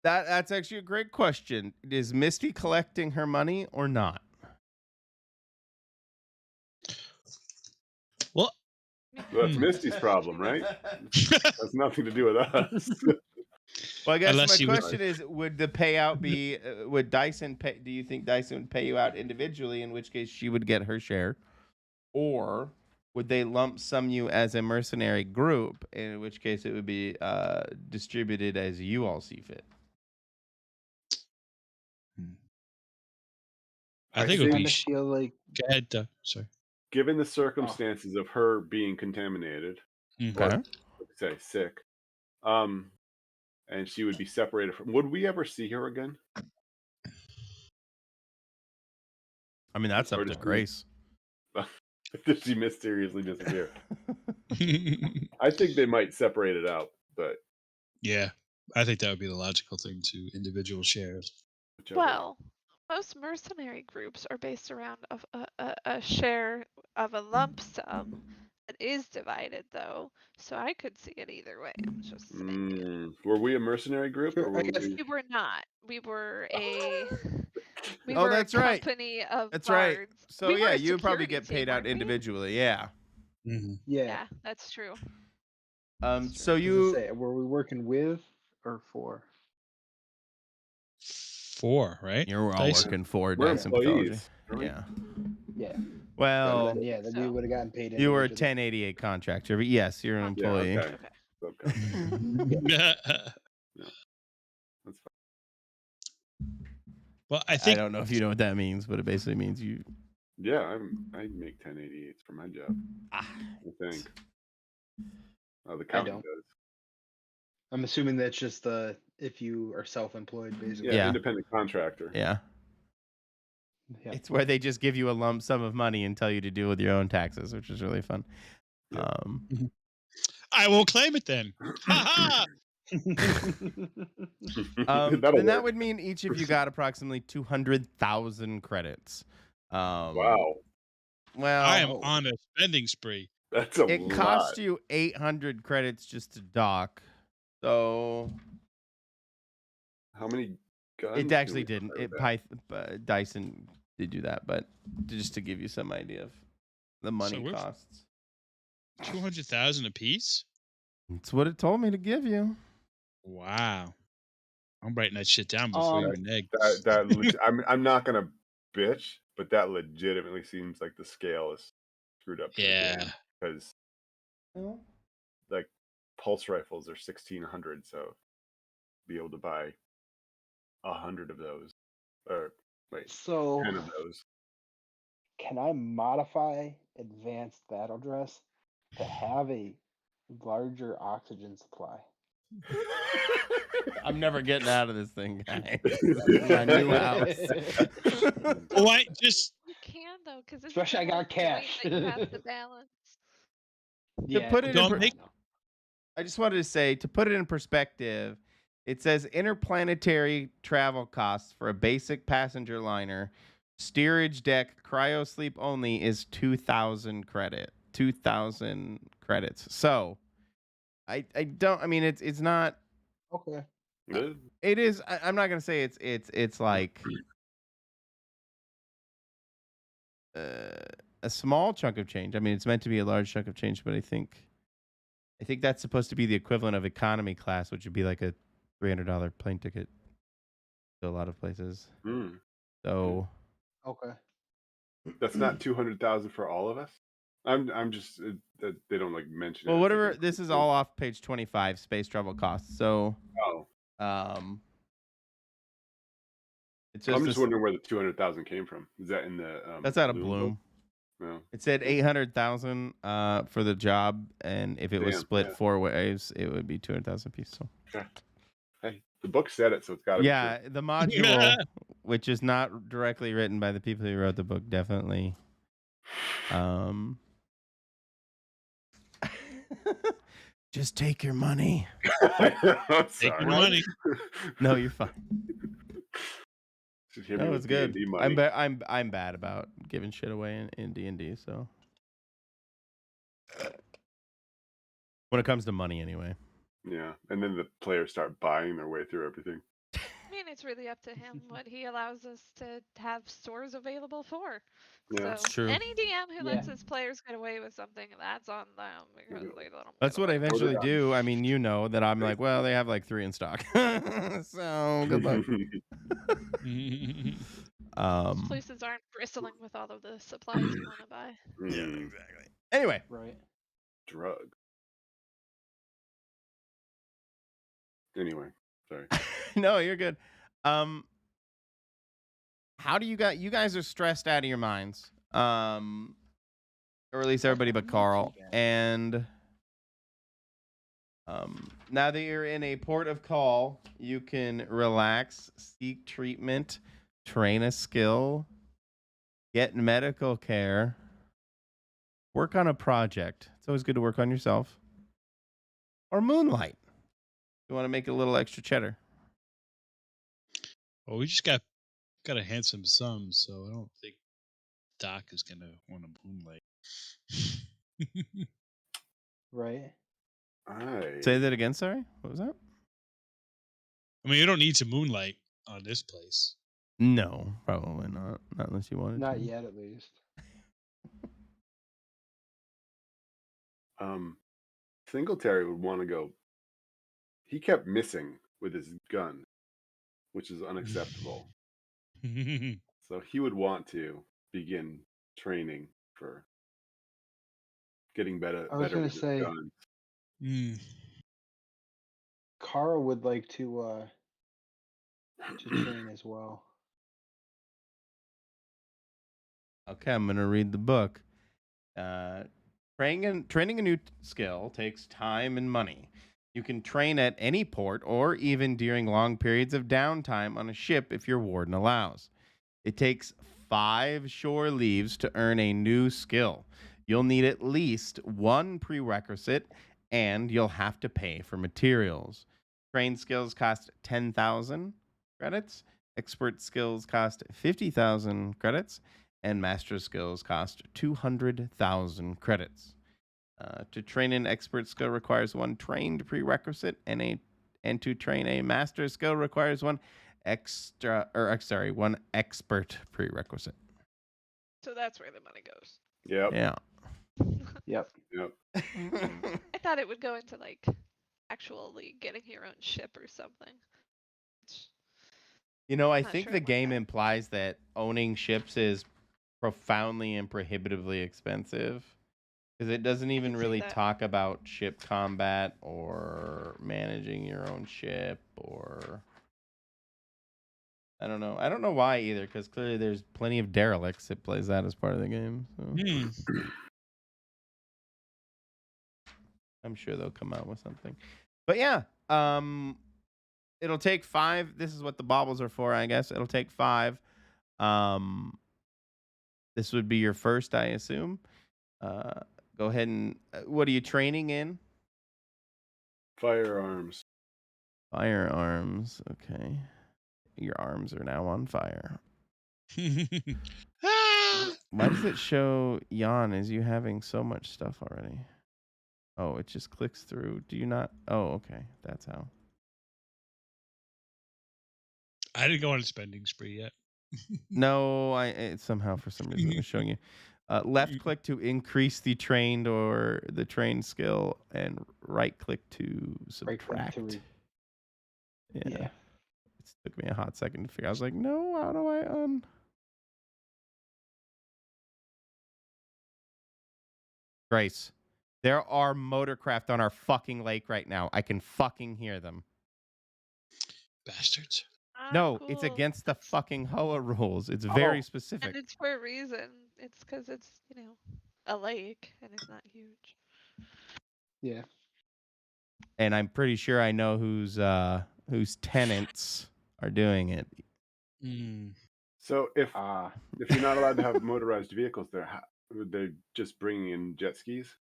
Speaker 1: That's actually a great question. Is Misty collecting her money or not?
Speaker 3: Well,
Speaker 4: That's Misty's problem, right? That's nothing to do with us.
Speaker 1: Well, I guess
Speaker 3: Unless
Speaker 1: my
Speaker 3: you would-
Speaker 1: question is: would the payout be? Would Dyson pay? Do you think Dyson would pay you out individually? In which case, she would get her share, or would they lump sum you as a mercenary group? In which case, it would be distributed as you all see fit.
Speaker 3: I think
Speaker 4: I
Speaker 3: it would
Speaker 2: kind
Speaker 3: be.
Speaker 2: of feel like
Speaker 3: Go ahead, Doug. Sorry.
Speaker 4: Given the circumstances of her being contaminated, or
Speaker 1: Okay.
Speaker 4: say sick, and she would be separated from. Would we ever see her again?
Speaker 1: I mean, that's
Speaker 4: Or
Speaker 1: up
Speaker 4: does
Speaker 1: to
Speaker 4: she-
Speaker 1: Grace.
Speaker 4: Did she mysteriously disappear? I think they might separate it out, but
Speaker 3: Yeah, I think that would be the logical thing to individual shares.
Speaker 4: whichever.
Speaker 5: Well, most mercenary groups are based around a share of a lump sum that is divided, though. So I could see it either way. I'm just saying.
Speaker 4: Were we a mercenary group,
Speaker 2: Sure,
Speaker 4: or
Speaker 2: I
Speaker 4: were
Speaker 2: guess-
Speaker 4: we?
Speaker 5: We were not. We were a. We
Speaker 1: Oh,
Speaker 5: were
Speaker 1: that's
Speaker 5: a
Speaker 1: right.
Speaker 5: company of
Speaker 1: That's right.
Speaker 5: bards.
Speaker 1: So
Speaker 5: We were
Speaker 1: yeah,
Speaker 5: a
Speaker 1: you would probably
Speaker 5: security
Speaker 1: get paid
Speaker 5: team,
Speaker 1: out
Speaker 5: weren't we?
Speaker 1: individually. Yeah.
Speaker 3: Mm-hmm.
Speaker 2: yeah.
Speaker 5: Yeah, that's true.
Speaker 1: So
Speaker 2: I was gonna
Speaker 1: you
Speaker 2: say, were we working with or for?
Speaker 3: 4, right?
Speaker 1: you're all
Speaker 3: Dyson?
Speaker 1: working for
Speaker 4: We're
Speaker 1: Dyson Pathology.
Speaker 4: employees. Aren't we?
Speaker 1: Yeah.
Speaker 2: Yeah.
Speaker 1: Well,
Speaker 2: then yeah, then we
Speaker 5: so.
Speaker 2: would have gotten paid.
Speaker 1: you were a
Speaker 2: individually.
Speaker 1: 1088 contractor, but yes, you're an
Speaker 5: Yeah,
Speaker 1: employee.
Speaker 4: Yeah. Okay.
Speaker 5: Okay.
Speaker 4: That's fine.
Speaker 3: Well, I
Speaker 1: I
Speaker 3: think
Speaker 1: don't know if you know what that means, but it basically means you.
Speaker 4: Yeah, I make 1088s for my job. I think. Oh, the accountant
Speaker 2: don't.
Speaker 4: does.
Speaker 2: I'm assuming that's just if you are self-employed, basically.
Speaker 4: Yeah,
Speaker 1: Yeah.
Speaker 4: independent contractor.
Speaker 1: Yeah.
Speaker 2: Yeah.
Speaker 1: It's where they just give you a lump sum of money and tell you to deal with your own taxes, which is really fun.
Speaker 4: Yeah.
Speaker 3: I will claim it then. Ha
Speaker 4: That'll
Speaker 1: And that
Speaker 4: work.
Speaker 1: would mean each of you got approximately 200,000 credits.
Speaker 4: Wow,
Speaker 1: Well,
Speaker 3: I am on a spending spree.
Speaker 4: that's a
Speaker 1: it
Speaker 4: lot.
Speaker 1: costs you 800 credits just to dock. So
Speaker 4: How many guns?
Speaker 1: it
Speaker 4: do
Speaker 1: actually
Speaker 4: we
Speaker 1: didn't.
Speaker 4: have that?
Speaker 1: Dyson did do that, but just to give you some idea of the money
Speaker 3: we're-
Speaker 1: costs.
Speaker 3: 200,000 apiece?
Speaker 1: It's what it told me to give you.
Speaker 3: Wow. I'm writing that shit down before you renege.
Speaker 4: I'm not gonna bitch, but that legitimately seems like the scale is screwed up.
Speaker 3: Yeah.
Speaker 4: Because
Speaker 1: Well,
Speaker 4: like pulse rifles are 1,600, so be able to buy 100 of those, or wait,
Speaker 2: So
Speaker 4: 10 of those.
Speaker 2: can I modify advanced battle dress to have a larger oxygen supply?
Speaker 1: I'm never getting out of this thing, guys. That's my new house.
Speaker 3: Why just
Speaker 5: You can though, because
Speaker 2: Especially I got cash.
Speaker 5: That you have to balance.
Speaker 2: Yeah,
Speaker 1: put it in
Speaker 3: Don't
Speaker 1: per-
Speaker 3: make-
Speaker 1: I just wanted to say, to put it in perspective, it says interplanetary travel costs for a basic passenger liner, steerage deck, cryo sleep only is 2,000 credits. So I mean it's not
Speaker 2: Okay.
Speaker 1: It is. I'm not gonna say it's like a small chunk of change. I mean, it's meant to be a large chunk of change, but I think that's supposed to be the equivalent of economy class, which would be like a $300 plane ticket to a lot of places.
Speaker 4: Mm.
Speaker 1: So
Speaker 2: Okay.
Speaker 4: That's not 200,000 for all of us. I'm just they don't like mention it.
Speaker 1: well,
Speaker 4: It's like
Speaker 1: whatever. This is all off page 25, space travel costs. So
Speaker 4: Oh,
Speaker 1: it's just
Speaker 4: I'm
Speaker 1: this.
Speaker 4: just wondering where the 200,000 came from. Is that in the
Speaker 1: That's out of
Speaker 4: book?
Speaker 1: Bloom.
Speaker 4: No.
Speaker 1: It said 800,000 for the job, and if it was split 4 ways, it would be 200,000 piece. So
Speaker 4: Okay. Hey, the book said it, so it's got to be
Speaker 1: yeah,
Speaker 4: true.
Speaker 1: the module, which is not directly written by the people who wrote the book, definitely. Just take your money.
Speaker 4: I'm
Speaker 3: Take
Speaker 4: sorry.
Speaker 3: your money.
Speaker 1: No, you're fine.
Speaker 4: Should hear me
Speaker 1: No,
Speaker 4: with
Speaker 1: it's good.
Speaker 4: D&D money.
Speaker 1: I'm bad about giving shit away in D&D. So when it comes to money, anyway.
Speaker 4: Yeah, and then the players start buying their way through everything.
Speaker 5: I mean, it's really up to him what he allows us to have stores available for.
Speaker 4: Yeah,
Speaker 5: So
Speaker 1: That's true.
Speaker 5: any DM who lets
Speaker 2: Yeah.
Speaker 5: his players get away with something, that's on them because they let them.
Speaker 1: That's what I eventually
Speaker 4: on.
Speaker 1: do. I mean, you know that I'm like, well, they have like 3 in stock. So good luck.
Speaker 5: Places aren't bristling with all of the supplies you want to buy.
Speaker 1: Yeah, exactly. Anyway,
Speaker 2: Right.
Speaker 4: Drug. Anyway, sorry.
Speaker 1: no, you're good. How do you guys are stressed out of your minds. Or at least everybody but Carl. And now that you're in a port of call, you can relax, seek treatment, train a skill, get medical care, work on a project. It's always good to work on yourself. Or moonlight. You want to make a little extra cheddar.
Speaker 3: Well, we just got a handsome sum, so I don't think Doc is gonna want to moonlight.
Speaker 2: Right.
Speaker 1: Say that again, sorry? What was that?
Speaker 3: I mean, you don't need to moonlight on this place.
Speaker 1: No, probably not. Not unless you wanted
Speaker 2: Not
Speaker 1: to.
Speaker 2: yet, at least.
Speaker 4: Singletary would want to go. He kept missing with his gun, which is unacceptable. So he would want to begin training for getting better.
Speaker 2: I was
Speaker 4: better
Speaker 2: gonna
Speaker 4: with his
Speaker 2: say,
Speaker 4: guns.
Speaker 2: Carl would like to train as well.
Speaker 1: Okay, I'm going to read the book. Training a new skill takes time and money. You can train at any port or even during long periods of downtime on a ship if your warden allows. It takes 5 shore leaves to earn a new skill. You'll need at least 1 prerequisite, and you'll have to pay for materials. Trained skills cost 10,000 credits. Expert skills cost 50,000 credits. And master skills cost 200,000 credits. To train an expert skill requires 1 trained prerequisite, and to train a master skill requires 1 1 expert prerequisite.
Speaker 5: So that's where the money goes.
Speaker 4: Yep.
Speaker 1: Yeah.
Speaker 2: Yep.
Speaker 5: I thought it would go into like actually getting your own ship or something.
Speaker 1: You know, I
Speaker 5: Not
Speaker 1: think
Speaker 5: sure
Speaker 1: the
Speaker 5: what
Speaker 1: game
Speaker 5: that-
Speaker 1: implies that owning ships is profoundly and prohibitively expensive. Because it doesn't even
Speaker 5: can see
Speaker 1: really
Speaker 5: that.
Speaker 1: talk about ship combat or managing your own ship or... I don't know. I don't know why either, because clearly there's plenty of derelicts that plays that as part of the game. So I'm sure they'll come out with something. But yeah, it'll take 5. This is what the baubles are for, I guess. It'll take 5. This would be your first, I assume. Go ahead and... what are you training in?
Speaker 4: Firearms.
Speaker 1: Firearms. Okay. Your arms are now on fire. Why does it show yawn as you having so much stuff already? Oh, it just clicks through. Do you not? Oh, okay. That's how.
Speaker 3: I didn't go on a spending spree yet.
Speaker 1: No, it somehow for some reason it was showing you. Left click to increase the trained or the trained skill, and right click to
Speaker 2: Right click
Speaker 1: subtract.
Speaker 2: to
Speaker 1: Yeah.
Speaker 2: yeah.
Speaker 1: It took me a hot second to figure. I was like, no, how do I Grace, there are motorcraft on our fucking lake right now. I can fucking hear them.
Speaker 3: Bastards.
Speaker 1: No,
Speaker 5: Cool.
Speaker 1: it's against the fucking HOA rules. It's
Speaker 2: Oh.
Speaker 1: very specific.
Speaker 5: And it's for a reason. It's because it's, you know, a lake and it's not huge.
Speaker 2: Yeah.
Speaker 1: And I'm pretty sure I know whose tenants are doing it.
Speaker 4: So if
Speaker 2: Ah.
Speaker 4: you're not allowed to have motorized vehicles there, they're just bringing in jet skis.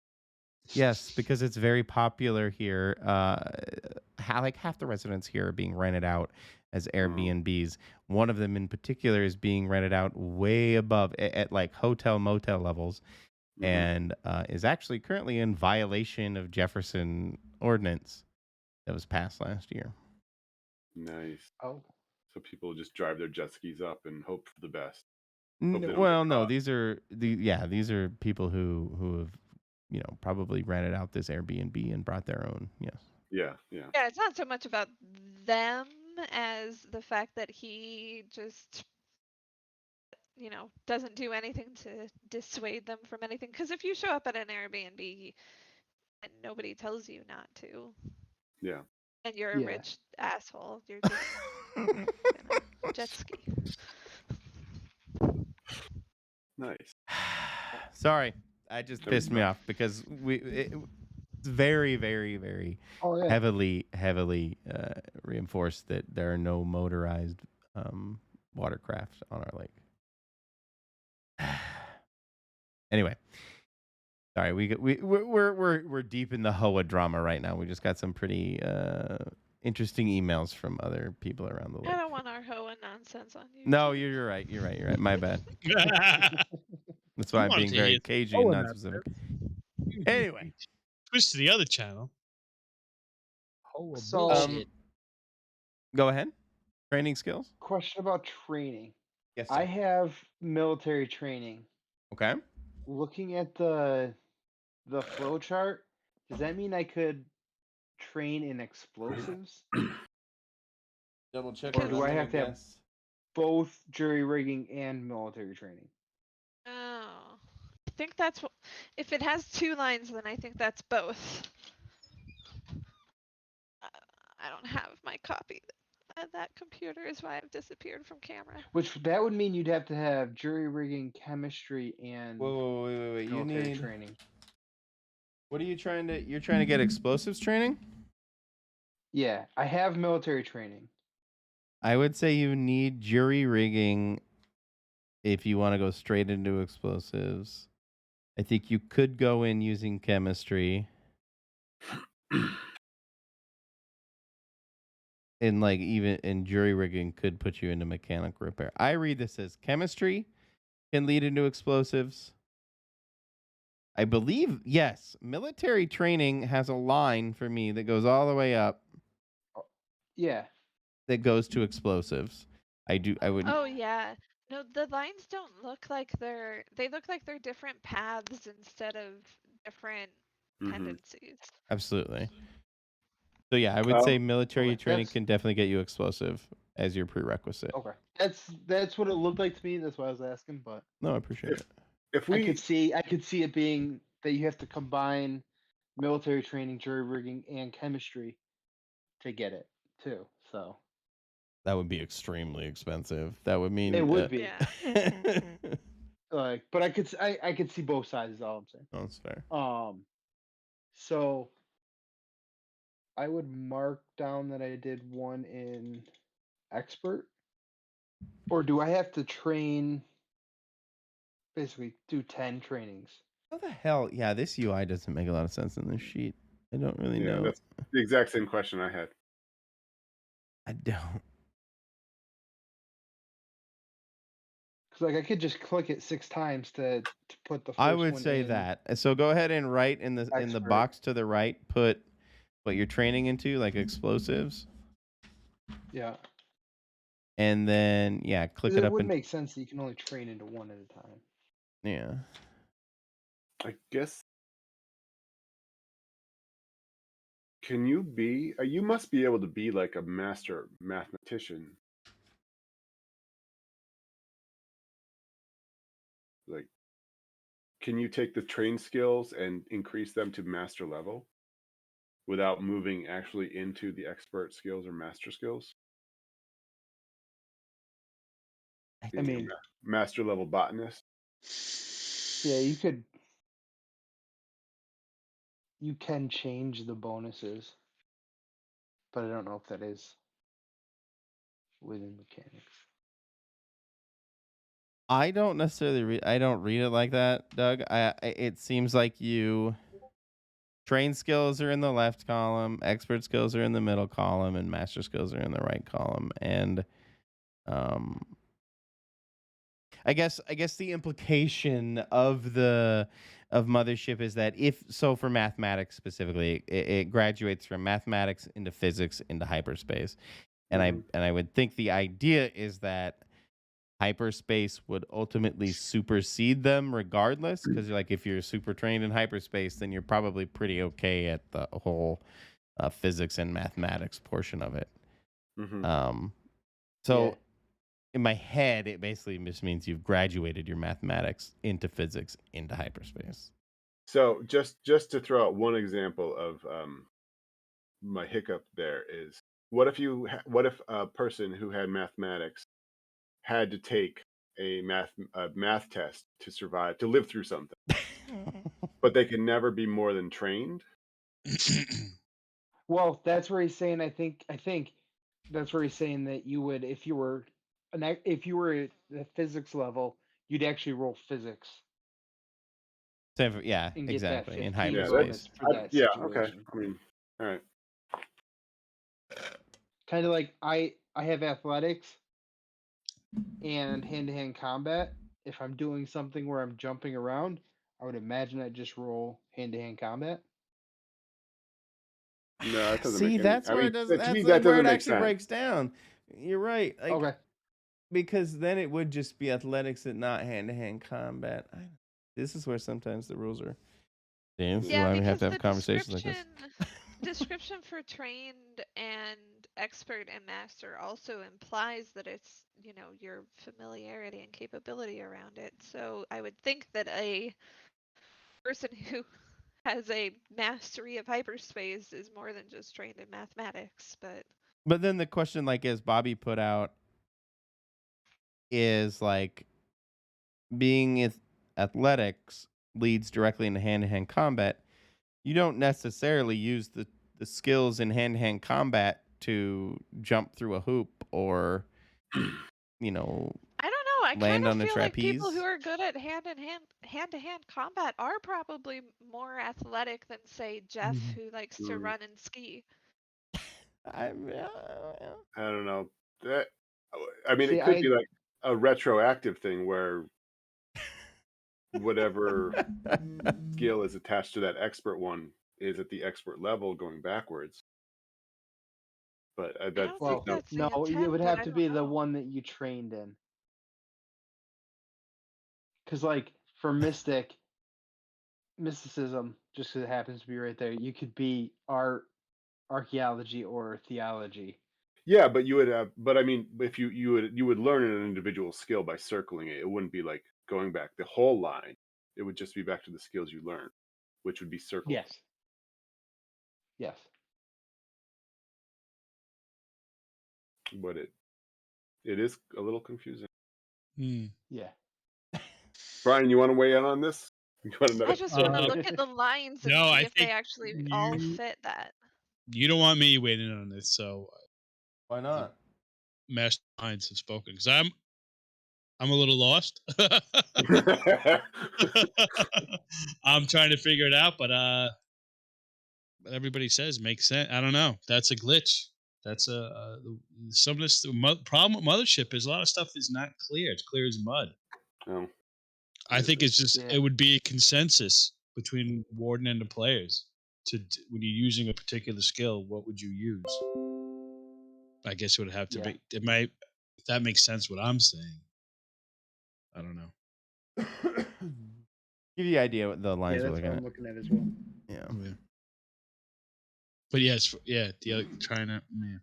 Speaker 1: Yes, because it's very popular here. Like half the residents here are being rented out as Airbnbs. One of them in particular is being rented out way above at like hotel motel levels, and is actually currently in violation of Jefferson ordinance that was passed last year.
Speaker 4: Nice.
Speaker 2: Oh.
Speaker 4: So people just drive their jet skis up and hope for the best.
Speaker 1: Well, no, these are people who have, you know, probably rented out this Airbnb and brought their own. Yes.
Speaker 4: Yeah.
Speaker 5: Yeah, it's not so much about them as the fact that he just, you know, doesn't do anything to dissuade them from anything. Because if you show up at an Airbnb and nobody tells you not to,
Speaker 4: Yeah.
Speaker 5: and you're a
Speaker 2: Yeah.
Speaker 5: rich asshole, you're just gonna jet ski.
Speaker 4: Nice.
Speaker 1: Sorry, I just pissed me off because it's very, very, very
Speaker 2: Oh yeah.
Speaker 1: heavily reinforced that there are no motorized watercraft on our lake. Anyway, sorry, we're deep in the HOA drama right now. We just got some pretty interesting emails from other people around the lake.
Speaker 5: I don't want our HOA nonsense on you.
Speaker 1: No, you're right. You're right. My bad. That's why I'm being very cagey and not specific. Anyway,
Speaker 3: Switch to the other channel.
Speaker 6: Oh,
Speaker 2: So-
Speaker 6: bullshit.
Speaker 1: go ahead. Training skills.
Speaker 2: Question about training.
Speaker 1: Yes.
Speaker 2: I have military training.
Speaker 1: Okay.
Speaker 2: Looking at the flow chart, does that mean I could train in explosives?
Speaker 1: Double check.
Speaker 2: Or do I have to have both jury rigging and military training?
Speaker 5: Oh, I think that's what. If it has 2 lines, then I think that's both. I don't have my copy. That computer is why I've disappeared from camera.
Speaker 2: Which that would mean you'd have to have jury rigging, chemistry, and
Speaker 1: Wait. You
Speaker 2: military
Speaker 1: need
Speaker 2: training.
Speaker 1: What are you trying to? You're trying to get explosives training?
Speaker 2: Yeah, I have military training.
Speaker 1: I would say you need jury rigging if you want to go straight into explosives. I think you could go in using chemistry. And like even jury rigging could put you into mechanic repair. I read this as chemistry can lead into explosives. I believe, yes, military training has a line for me that goes all the way up
Speaker 2: Yeah.
Speaker 1: that goes to explosives. I would.
Speaker 5: Oh yeah. No, the lines don't look like they look like they're different paths instead of different tendencies.
Speaker 1: Absolutely. So yeah, I would say military
Speaker 2: okay,
Speaker 1: training
Speaker 2: that's-
Speaker 1: can definitely get you explosive as your prerequisite.
Speaker 2: Okay. That's what it looked like to me. That's why I was asking. But
Speaker 1: No, I appreciate it.
Speaker 4: If
Speaker 2: I
Speaker 4: we
Speaker 2: could see it being that you have to combine military training, jury rigging, and chemistry to get it too. So
Speaker 1: That would be extremely expensive. That would mean
Speaker 2: it would be.
Speaker 5: Yeah.
Speaker 2: Like, but I could see both sides. Is all I'm saying.
Speaker 1: That's fair.
Speaker 2: So I would mark down that I did one in expert, or do I have to train? Basically, do 10 trainings.
Speaker 1: How the hell? Yeah, this UI doesn't make a lot of sense in this sheet. I don't really know.
Speaker 4: That's the exact same question I had.
Speaker 1: I don't.
Speaker 2: Because like I could just click it 6 times to put the. First
Speaker 1: I would
Speaker 2: one
Speaker 1: say
Speaker 2: in
Speaker 1: that. So go ahead and write in the
Speaker 2: Expert.
Speaker 1: box to the right. Put what you're training into, like explosives.
Speaker 2: Yeah.
Speaker 1: and then click it
Speaker 2: It
Speaker 1: up
Speaker 2: would
Speaker 1: and
Speaker 2: make sense that you can only train into one at a time.
Speaker 1: yeah.
Speaker 4: I guess. Can you be? You must be able to be like a master mathematician. Like, can you take the train skills and increase them to master level without moving actually into the expert skills or master skills?
Speaker 2: I
Speaker 4: Being a
Speaker 2: mean,
Speaker 4: master level botanist.
Speaker 2: yeah, you could. You can change the bonuses, but I don't know if that is within mechanics.
Speaker 1: I don't necessarily read. I don't read it like that, Doug. It seems like you train skills are in the left column, expert skills are in the middle column, and master skills are in the right column. And um, I guess the implication of Mothership is that if so for mathematics specifically, it graduates from mathematics into physics into hyperspace, and
Speaker 4: Mhm.
Speaker 1: I would think the idea is that hyperspace would ultimately supersede them regardless, because like if you're super trained in hyperspace, then you're probably pretty okay at the whole physics and mathematics portion of it.
Speaker 4: Mhm.
Speaker 1: Um,
Speaker 2: Yeah.
Speaker 1: so in my head, it basically just means you've graduated your mathematics into physics into hyperspace.
Speaker 4: So just to throw out one example of my hiccup there is, what if a person who had mathematics had to take a math test to survive, to live through something, but they can never be more than trained?
Speaker 2: Well, that's where he's saying. I think that's where he's saying that you would, if you were if you were at the physics level, you'd actually roll physics
Speaker 1: Yeah,
Speaker 2: and get that
Speaker 1: exactly. In
Speaker 2: 15
Speaker 4: Yeah,
Speaker 1: hyperspace.
Speaker 2: bonus for that
Speaker 4: yeah, okay.
Speaker 2: situation.
Speaker 4: I mean, all right.
Speaker 2: Kind of like I have athletics and hand-to-hand combat. If I'm doing something where I'm jumping around, I would imagine I'd just roll hand-to-hand combat.
Speaker 4: No, that doesn't make
Speaker 1: See,
Speaker 4: any.
Speaker 1: that's
Speaker 4: I
Speaker 1: where it
Speaker 4: mean,
Speaker 1: doesn't.
Speaker 4: to me,
Speaker 1: That's
Speaker 4: that
Speaker 1: where
Speaker 4: doesn't
Speaker 1: it
Speaker 4: make
Speaker 1: actually
Speaker 4: sense.
Speaker 1: breaks down. You're right. Like
Speaker 2: Okay.
Speaker 1: because then it would just be athletics and not hand to hand combat. This is where sometimes the rules are. Damn, this is
Speaker 5: Yeah,
Speaker 1: why we have
Speaker 5: because
Speaker 1: to have
Speaker 5: the
Speaker 1: conversations like this.
Speaker 5: description for trained and expert and master also implies that it's, your familiarity and capability around it. So I would think that a person who has a mastery of hyperspace is more than just trained in mathematics, but
Speaker 1: But then the question, like as Bobby put out, is like being athletics leads directly into hand to hand combat. You don't necessarily use the skills in hand to hand combat to jump through a hoop or you know
Speaker 5: I don't know. I kind
Speaker 1: land
Speaker 5: of
Speaker 1: on a
Speaker 5: feel like people who
Speaker 1: trapeze.
Speaker 5: are good at hand-to-hand combat are probably more athletic than say Jeff, who likes to
Speaker 4: Mm,
Speaker 5: run and ski.
Speaker 1: I'm
Speaker 4: I don't know. That, I mean,
Speaker 2: See,
Speaker 4: it could be like a retroactive thing where whatever skill is attached to that expert one is at the expert level going backwards. But
Speaker 5: I don't
Speaker 4: there's
Speaker 5: think
Speaker 2: well,
Speaker 4: no.
Speaker 5: that's
Speaker 2: no,
Speaker 5: the
Speaker 2: it
Speaker 5: intent,
Speaker 2: would
Speaker 5: but
Speaker 2: have
Speaker 5: I
Speaker 2: to
Speaker 5: don't
Speaker 2: be the
Speaker 5: know.
Speaker 2: one that you trained in. Because, like, for mysticism, just because it happens to be right there, you could be art, archaeology, or theology.
Speaker 4: Yeah, but you would have. But I mean, if you would learn an individual skill by circling it. It wouldn't be like going back the whole line. It would just be back to the skills you learned, which would be circled.
Speaker 2: Yes. Yes.
Speaker 4: But it is a little confusing.
Speaker 2: Yeah.
Speaker 4: Brian, you want to weigh in on this? You want
Speaker 5: I
Speaker 4: another?
Speaker 5: just want to look at the lines and
Speaker 3: No,
Speaker 5: see
Speaker 3: I
Speaker 5: if they
Speaker 3: think
Speaker 5: actually all
Speaker 3: you
Speaker 5: fit that.
Speaker 3: don't want me waiting on this, so
Speaker 1: Why not?
Speaker 3: masterminds have spoken because I'm a little lost. I'm trying to figure it out, but what everybody says makes sense. I don't know. That's a glitch. That's some of this. The problem with Mothership is a lot of stuff is not clear. It's clear as mud.
Speaker 4: Oh,
Speaker 3: I think it's just
Speaker 2: Yeah.
Speaker 3: it would be a consensus between Warden and the players when you're using a particular skill. What would you use? I guess it would have to
Speaker 2: Yeah.
Speaker 3: be. It might. If that makes sense, what I'm saying. I don't know.
Speaker 1: Give you the idea what the
Speaker 2: Yeah,
Speaker 1: lines we're
Speaker 2: that's
Speaker 1: looking
Speaker 2: what
Speaker 1: at.
Speaker 2: I'm looking at as well.
Speaker 1: Yeah.
Speaker 3: Yeah. But yes, the other China, man.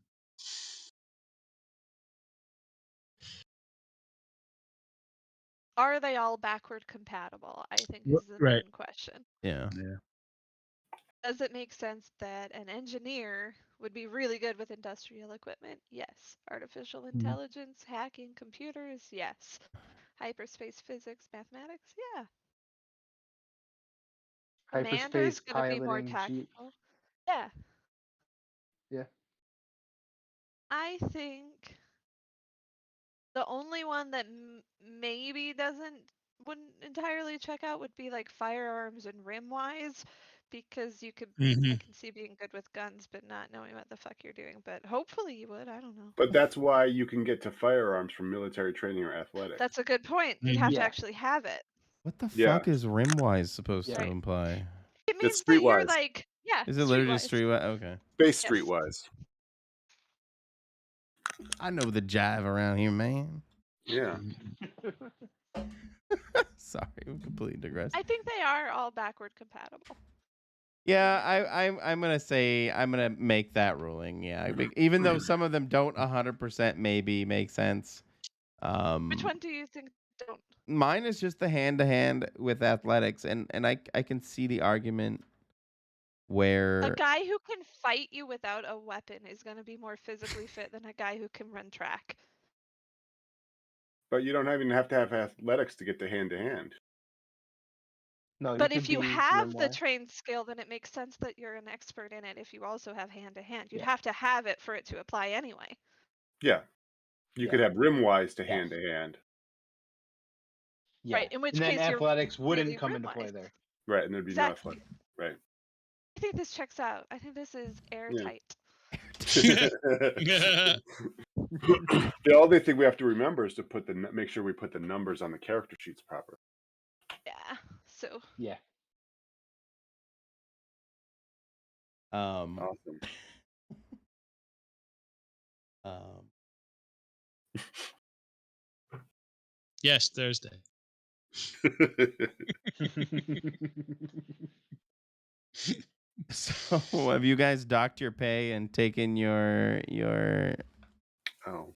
Speaker 5: Are they all backward compatible? I think is the
Speaker 3: Right.
Speaker 5: main question.
Speaker 1: Yeah.
Speaker 3: Yeah.
Speaker 5: Does it make sense that an engineer would be really good with industrial equipment? Yes. Artificial intelligence, hacking, computers? Yes. Hyperspace physics, mathematics? Yeah. Commander's
Speaker 2: Hyperspace
Speaker 5: going to be more
Speaker 2: piloting Jeep.
Speaker 5: tactical. Yeah.
Speaker 2: Yeah.
Speaker 5: I think the only one that maybe wouldn't entirely check out would be like firearms and rim wise, because I can see being good with guns but not knowing what the fuck you're doing. But hopefully you would. I don't know.
Speaker 4: But that's why you can get to firearms from military training or athletics.
Speaker 5: That's a good point. You'd have to
Speaker 2: Yeah.
Speaker 5: actually have it.
Speaker 1: What the
Speaker 4: Yeah.
Speaker 1: fuck is rimwise supposed to
Speaker 2: Yeah.
Speaker 1: imply?
Speaker 5: It
Speaker 4: It's
Speaker 5: means that you're
Speaker 4: streetwise.
Speaker 5: like, yeah,
Speaker 1: Is it literally
Speaker 5: streetwise.
Speaker 1: streetwise? Okay.
Speaker 4: Space
Speaker 5: Yes.
Speaker 4: streetwise.
Speaker 1: I know the jive around here, man.
Speaker 4: Yeah.
Speaker 1: Sorry, we completely digressed.
Speaker 5: I think they are all backward compatible.
Speaker 1: Yeah, I'm gonna make that ruling. Yeah, even though some of them don't 100% maybe make sense.
Speaker 5: Which one do you think don't?
Speaker 1: Mine is just the hand to hand with athletics, and I can see the argument where
Speaker 5: A guy who can fight you without a weapon is going to be more physically fit than a guy who can run track.
Speaker 4: But you don't even have to have athletics to get to hand.
Speaker 2: No,
Speaker 5: But
Speaker 2: you
Speaker 5: if
Speaker 2: could
Speaker 5: you
Speaker 2: be
Speaker 5: have the
Speaker 2: rim-wise.
Speaker 5: trained skill, then it makes sense that you're an expert in it if you also have hand to hand. You'd
Speaker 2: Yeah.
Speaker 5: have to have it for it to apply anyway.
Speaker 4: Yeah. You
Speaker 2: Yeah.
Speaker 4: could have rimwise to
Speaker 2: Yes.
Speaker 4: hand to hand.
Speaker 2: Yeah.
Speaker 5: Right, in which
Speaker 2: and then
Speaker 5: case you're
Speaker 2: athletics wouldn't
Speaker 5: really
Speaker 2: come into play
Speaker 5: rim-wise.
Speaker 2: there.
Speaker 4: Right, and there'd be
Speaker 5: Exactly.
Speaker 4: no athletic. Right.
Speaker 5: I think this checks out. I think this is airtight.
Speaker 4: The only thing we have to remember is to make sure we put the numbers on the character sheets properly.
Speaker 5: Yeah. So.
Speaker 2: Yeah.
Speaker 4: Awesome.
Speaker 3: Yes, Thursday.
Speaker 1: So have you guys docked your pay and taken your
Speaker 4: Oh.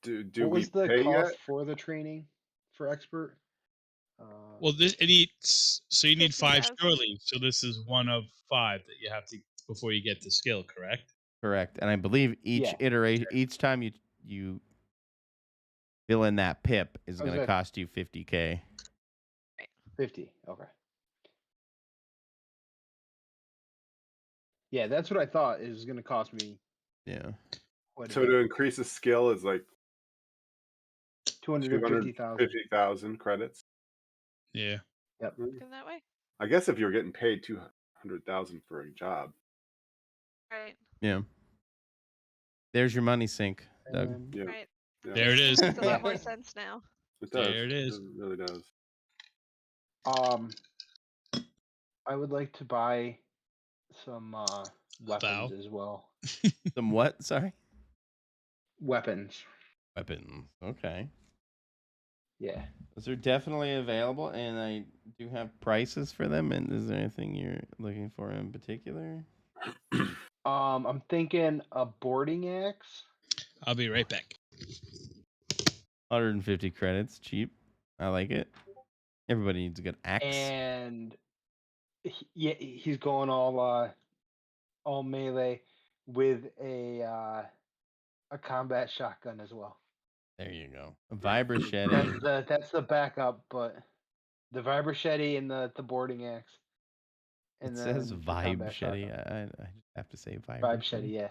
Speaker 4: Do
Speaker 2: what
Speaker 4: we
Speaker 2: was the
Speaker 4: pay
Speaker 2: cost
Speaker 4: yet?
Speaker 2: for the training for expert?
Speaker 3: Well, you need 5
Speaker 5: 50,000.
Speaker 3: shore leaves. So this is one of 5 that you have to before you get the skill, correct?
Speaker 1: correct? And I believe each
Speaker 2: Yeah.
Speaker 1: iteration, each time you fill in that pip is
Speaker 2: How's
Speaker 1: going to
Speaker 2: that?
Speaker 1: cost you 50K.
Speaker 2: 50. Okay. Yeah, that's what I thought. It was going to cost me.
Speaker 1: Yeah.
Speaker 2: Quite a
Speaker 4: So
Speaker 2: bit.
Speaker 4: to increase a skill is like
Speaker 2: 250,000.
Speaker 4: 250,000 credits.
Speaker 3: Yeah.
Speaker 2: Yep.
Speaker 5: Looking that way.
Speaker 4: I guess if you're getting paid 200,000 for a job.
Speaker 5: Right.
Speaker 1: Yeah. There's your money sink, Doug.
Speaker 4: Yeah.
Speaker 5: Right.
Speaker 4: Yeah.
Speaker 3: There it is.
Speaker 5: Makes a lot more sense now.
Speaker 4: It does.
Speaker 3: There it is.
Speaker 4: It really does.
Speaker 2: I would like to buy some weapons as well.
Speaker 1: Some what? Sorry?
Speaker 2: Weapons.
Speaker 1: Weapons. Okay.
Speaker 2: Yeah.
Speaker 1: Those are definitely available, and I do have prices for them. And is there anything you're looking for in particular?
Speaker 2: I'm thinking a boarding axe.
Speaker 3: I'll be right back.
Speaker 1: 150 credits, cheap. I like it. Everybody needs a good axe.
Speaker 2: And he's going all melee with a combat shotgun as well.
Speaker 1: There you go. A vibra
Speaker 2: That's the backup, but the vibra and the boarding axe. And
Speaker 1: it
Speaker 2: then
Speaker 1: says
Speaker 2: the
Speaker 1: vibe
Speaker 2: combat
Speaker 1: shetty.
Speaker 2: shotgun.
Speaker 1: I have to say vibe
Speaker 2: Vibe shetty, yeah.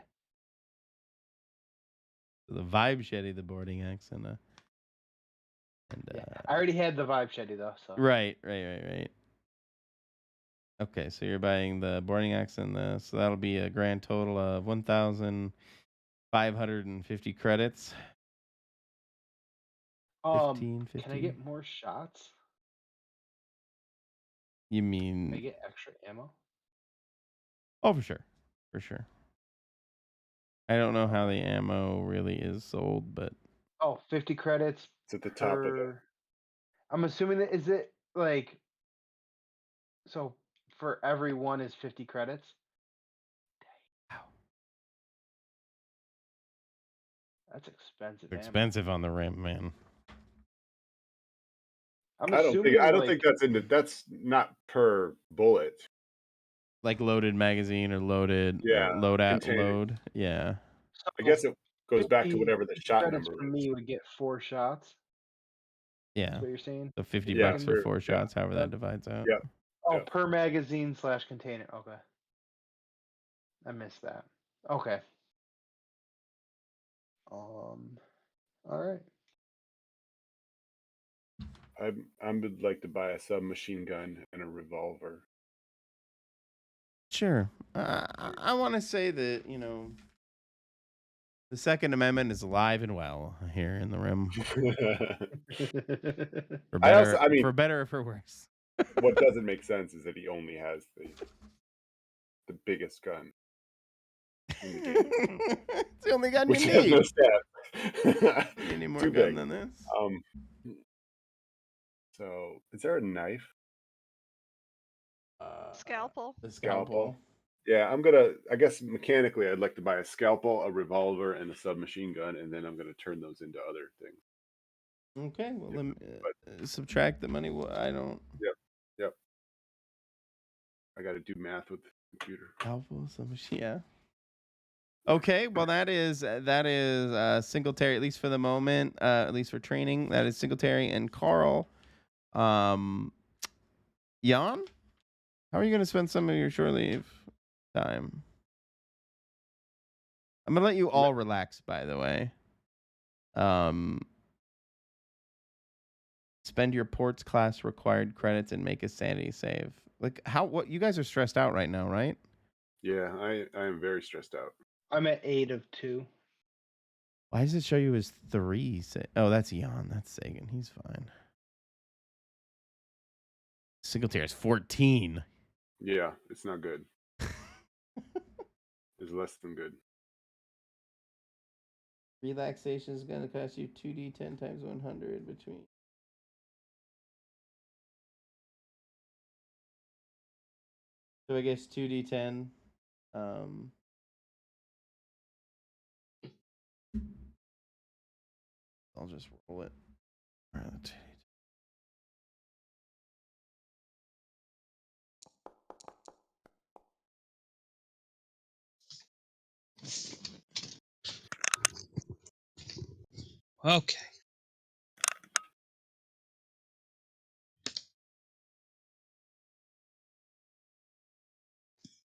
Speaker 1: So the vibe shetty, the boarding axe, and
Speaker 2: Yeah. I already had the vibe shetty though. So
Speaker 1: right. Okay, so you're buying the boarding axe and so that'll be a grand total of 1,550 credits. 1550.
Speaker 2: Can I get more shots?
Speaker 1: You
Speaker 2: Can I
Speaker 1: mean?
Speaker 2: get extra ammo?
Speaker 1: Oh, for sure. I don't know how the ammo really is sold, but
Speaker 2: Oh, 50 credits
Speaker 4: It's at the top of it.
Speaker 2: per. I'm assuming that is it like so for every one is 50 credits. That's expensive.
Speaker 1: they're
Speaker 2: ammo.
Speaker 1: expensive on the rim, man.
Speaker 2: I'm
Speaker 4: I
Speaker 2: assuming
Speaker 4: don't think that's not per bullet.
Speaker 1: Like loaded magazine or loaded
Speaker 4: Yeah, containing.
Speaker 1: load. Yeah.
Speaker 4: I guess it goes back to
Speaker 2: 50
Speaker 4: whatever the shot
Speaker 2: credits
Speaker 4: number
Speaker 2: for
Speaker 4: is.
Speaker 2: me would get 4 shots.
Speaker 1: Yeah.
Speaker 2: That's what you're saying.
Speaker 1: So 50
Speaker 4: Yeah,
Speaker 1: bucks for 4
Speaker 4: yeah.
Speaker 1: shots, however that divides out.
Speaker 4: Yeah.
Speaker 2: Oh,
Speaker 4: Yeah.
Speaker 2: per magazine / container. Okay. I missed that. Okay. All right.
Speaker 4: I would like to buy a submachine gun and a revolver.
Speaker 1: Sure. I want to say that, the Second Amendment is alive and well here in the rim. For better, for better or for worse.
Speaker 4: What doesn't make sense is that he only has the biggest gun in the game,
Speaker 1: It's the only gun
Speaker 4: which
Speaker 1: you
Speaker 4: has no
Speaker 1: need.
Speaker 4: stats.
Speaker 1: You need any more
Speaker 4: Too
Speaker 1: gun
Speaker 4: big.
Speaker 1: than this?
Speaker 4: So is there a knife?
Speaker 5: Scalpel.
Speaker 1: The
Speaker 4: Scalpel. Yeah, I guess mechanically I'd like to buy a scalpel, a revolver, and a submachine gun, and then I'm gonna turn those into other things.
Speaker 1: Okay, well, let me subtract the money. I don't.
Speaker 4: Yep. I got to do math with the computer.
Speaker 1: Scalpel, submachine. Yeah. Okay, well that is Singletary, at least for the moment, at least for training. That is Singletary and Carl. Jan, how are you going to spend some of your shore leave time? I'm gonna let you all relax. By the way, spend your ports class required credits and make a sanity save. Like what you guys are stressed out right now, right?
Speaker 4: Yeah, I am very stressed out.
Speaker 2: I'm at 8 of 2.
Speaker 1: Why does it show you as 3? Oh, that's Jan. That's Sagan. He's fine. Singletary is 14.
Speaker 4: Yeah, it's not good. It's less than good.
Speaker 1: Relaxation is going to cost you 2d10 times 100 between. So I guess 2d10. I'll just roll it.
Speaker 3: Okay.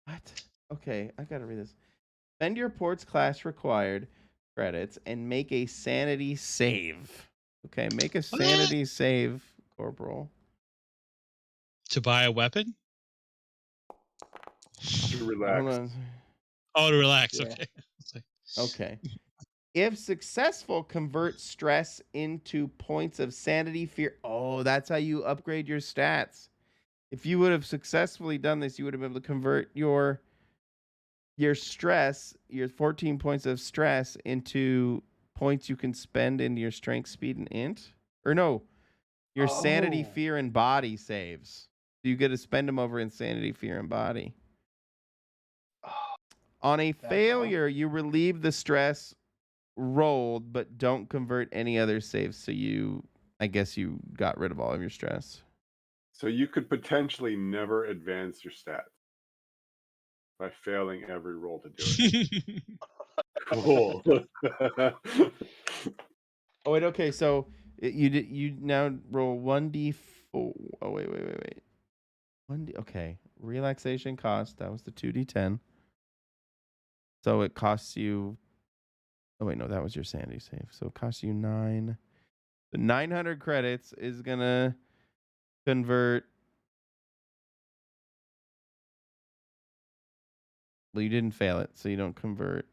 Speaker 1: What? Okay, I gotta read this. Spend your ports class required credits and make a sanity save. Okay, make a sanity save, Corporal.
Speaker 3: To buy a weapon?
Speaker 4: To relax.
Speaker 1: Hold on.
Speaker 3: Oh, to relax.
Speaker 2: Yeah.
Speaker 3: Okay.
Speaker 1: Okay. If successful, convert stress into points of sanity, fear. Oh, that's how you upgrade your stats. If you would have successfully done this, you would have been able to convert your stress, your 14 points of stress, into points you can spend into your strength, speed, and int. Or no, your sanity, fear, and body saves. So you get to spend them over insanity, fear, and body. On a failure, you relieve the stress rolled, but don't convert any other saves. So I guess you got rid of all of your stress.
Speaker 4: So you could potentially never advance your stats by failing every roll to do it. Cool.
Speaker 1: Oh wait, okay. So you now roll 1d4. Oh wait. 1d. Okay, relaxation cost. That was the 2d10. So it costs you. Oh wait, no, that was your sanity save. So it costs you 9. The 900 credits is gonna convert. Well, you didn't fail it, so you don't convert.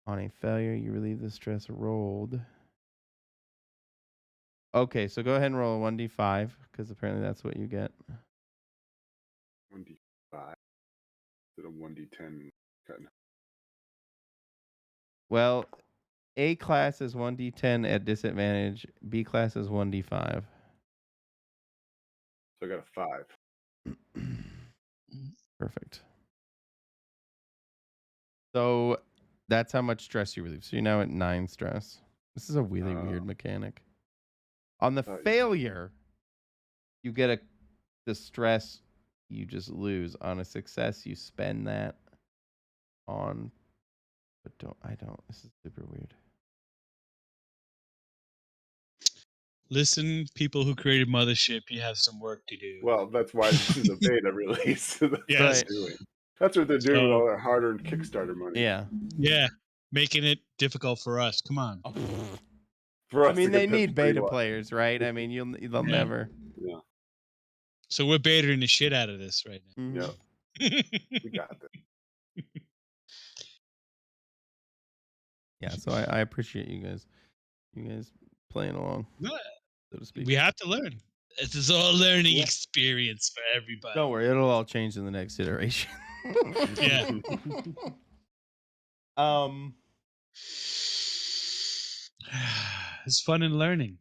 Speaker 1: On a failure, you relieve the stress rolled. Okay, so go ahead and roll a 1d5, because apparently that's what you get.
Speaker 4: 1d5. Instead of 1d10. Okay.
Speaker 1: Well, A class is 1d10 at disadvantage. B class is 1d5.
Speaker 4: So I got a 5.
Speaker 1: Perfect. So that's how much stress you relieve. So you're now at 9 stress. This is a really weird mechanic. On the failure, you get the stress you just lose. On a success, you spend that on. But I don't. This is super weird.
Speaker 3: Listen, people who created Mothership, you have some work to do.
Speaker 4: Well, that's why this is a beta release. That's
Speaker 3: Yes.
Speaker 4: what they're doing. That's what they're doing with all their hard-earned Kickstarter money.
Speaker 1: Yeah.
Speaker 3: Yeah. Making it difficult for us. Come on.
Speaker 4: For us
Speaker 1: I mean,
Speaker 4: to
Speaker 1: they
Speaker 4: get
Speaker 1: need
Speaker 4: free
Speaker 1: beta
Speaker 4: one.
Speaker 1: players, right? I mean, they'll
Speaker 3: Yeah.
Speaker 1: never.
Speaker 4: Yeah.
Speaker 3: So we're betaing the shit out of this right now.
Speaker 4: Yep. We got this.
Speaker 1: Yeah, so I appreciate you guys playing along, so to speak.
Speaker 3: We have to learn. This is all learning experience for everybody.
Speaker 1: Don't worry, it'll all change in the next iteration.
Speaker 3: Yeah. It's fun and learning.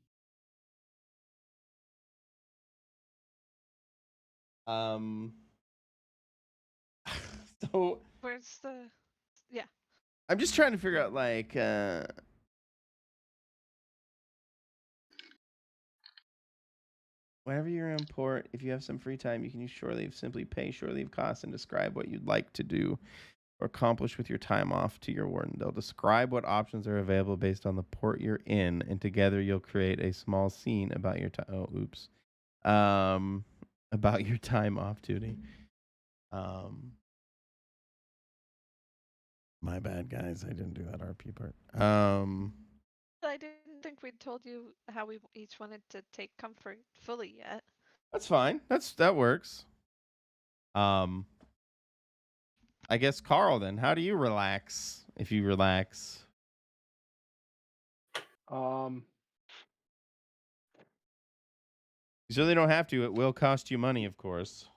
Speaker 1: So
Speaker 5: Where's the? Yeah.
Speaker 1: I'm just trying to figure out, like, whenever you're in port, if you have some free time, you can use shore leave. Simply pay shore leave costs and describe what you'd like to do or accomplish with your time off to your warden. They'll describe what options are available based on the port you're in, and together you'll create a small scene about your time. Oh, oops. About your time off duty. My bad, guys. I didn't do that RP part.
Speaker 5: I didn't think we'd told you how we each wanted to take comfort fully yet.
Speaker 1: That's fine. That works. I guess Carl, then, how do you relax if you relax? You certainly don't have to. It will cost you money, of course.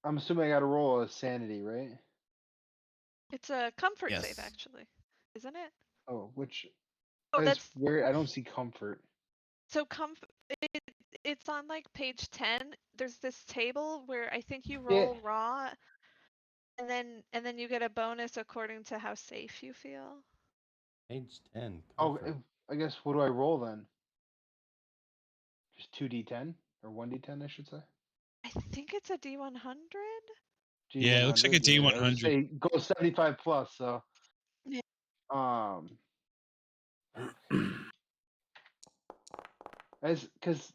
Speaker 2: I'm assuming I got to roll a sanity, right?
Speaker 5: It's a comfort
Speaker 1: Yes.
Speaker 5: save, actually, isn't it?
Speaker 2: Oh, which?
Speaker 5: Oh, that's
Speaker 2: where I don't see comfort.
Speaker 5: so it's on like page 10. There's this table where I think you roll raw, and then you get a bonus according to how safe you feel.
Speaker 1: Page 10.
Speaker 2: Oh,
Speaker 1: Comfort.
Speaker 2: I guess what do I roll then? Just 2d10 or 1d10, I should say.
Speaker 5: I think it's a D100.
Speaker 3: Yeah, it looks like a D100.
Speaker 2: I would say go 75 plus. So,
Speaker 5: Yeah.
Speaker 2: Because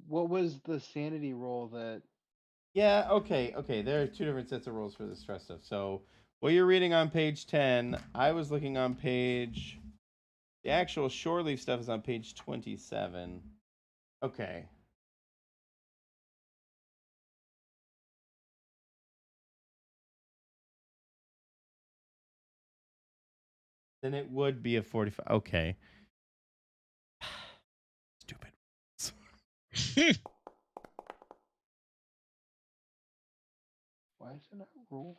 Speaker 2: what was the sanity roll that?
Speaker 1: Yeah, okay. There are two different sets of rules for the stress stuff. So what you're reading on page 10, I was looking on page... The actual shore leave stuff is on page 27. Okay. Then it would be a 45. Okay. Stupid.
Speaker 2: Why is it not rolling?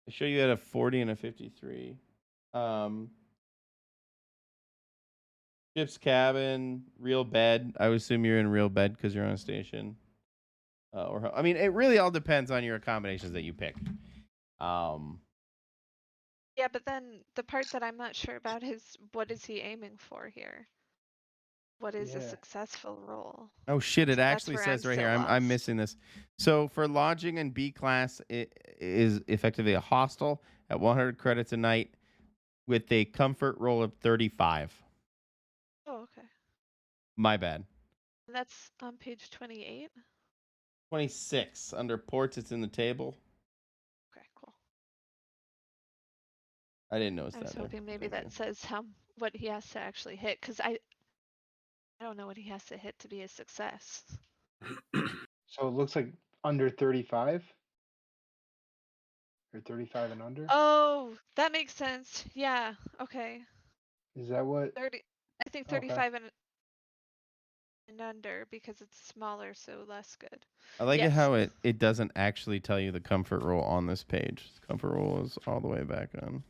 Speaker 1: I show you had a 40 and a 53. Ship's cabin, real bed. I would assume you're in real bed because you're on a station. I mean, it really all depends on your accommodations that you pick.
Speaker 5: Yeah, but then the part that I'm not sure about is what is he aiming for here? What is a successful roll?
Speaker 1: Oh shit! It
Speaker 5: So
Speaker 1: actually says right here. I'm missing this. So for lodging in B class, it is effectively a hostel at 100 credits a night with a comfort roll of 35.
Speaker 5: Oh, okay.
Speaker 1: My bad.
Speaker 5: And that's on page 28.
Speaker 1: 26 under ports. It's in the table.
Speaker 5: Okay, cool.
Speaker 1: I didn't notice that.
Speaker 5: I was hoping maybe
Speaker 1: Thank
Speaker 5: that
Speaker 1: you.
Speaker 5: says what he has to actually hit, because I don't know what he has to hit to be a success.
Speaker 2: So it looks like under 35 or 35 and under.
Speaker 5: Oh, that makes sense. Yeah. Okay.
Speaker 2: Is that what?
Speaker 5: 30. I think 35 and and under because it's smaller, so less good.
Speaker 1: I like it
Speaker 5: Yes.
Speaker 1: how it doesn't actually tell you the comfort roll on this page. Comfort roll is all the way back on.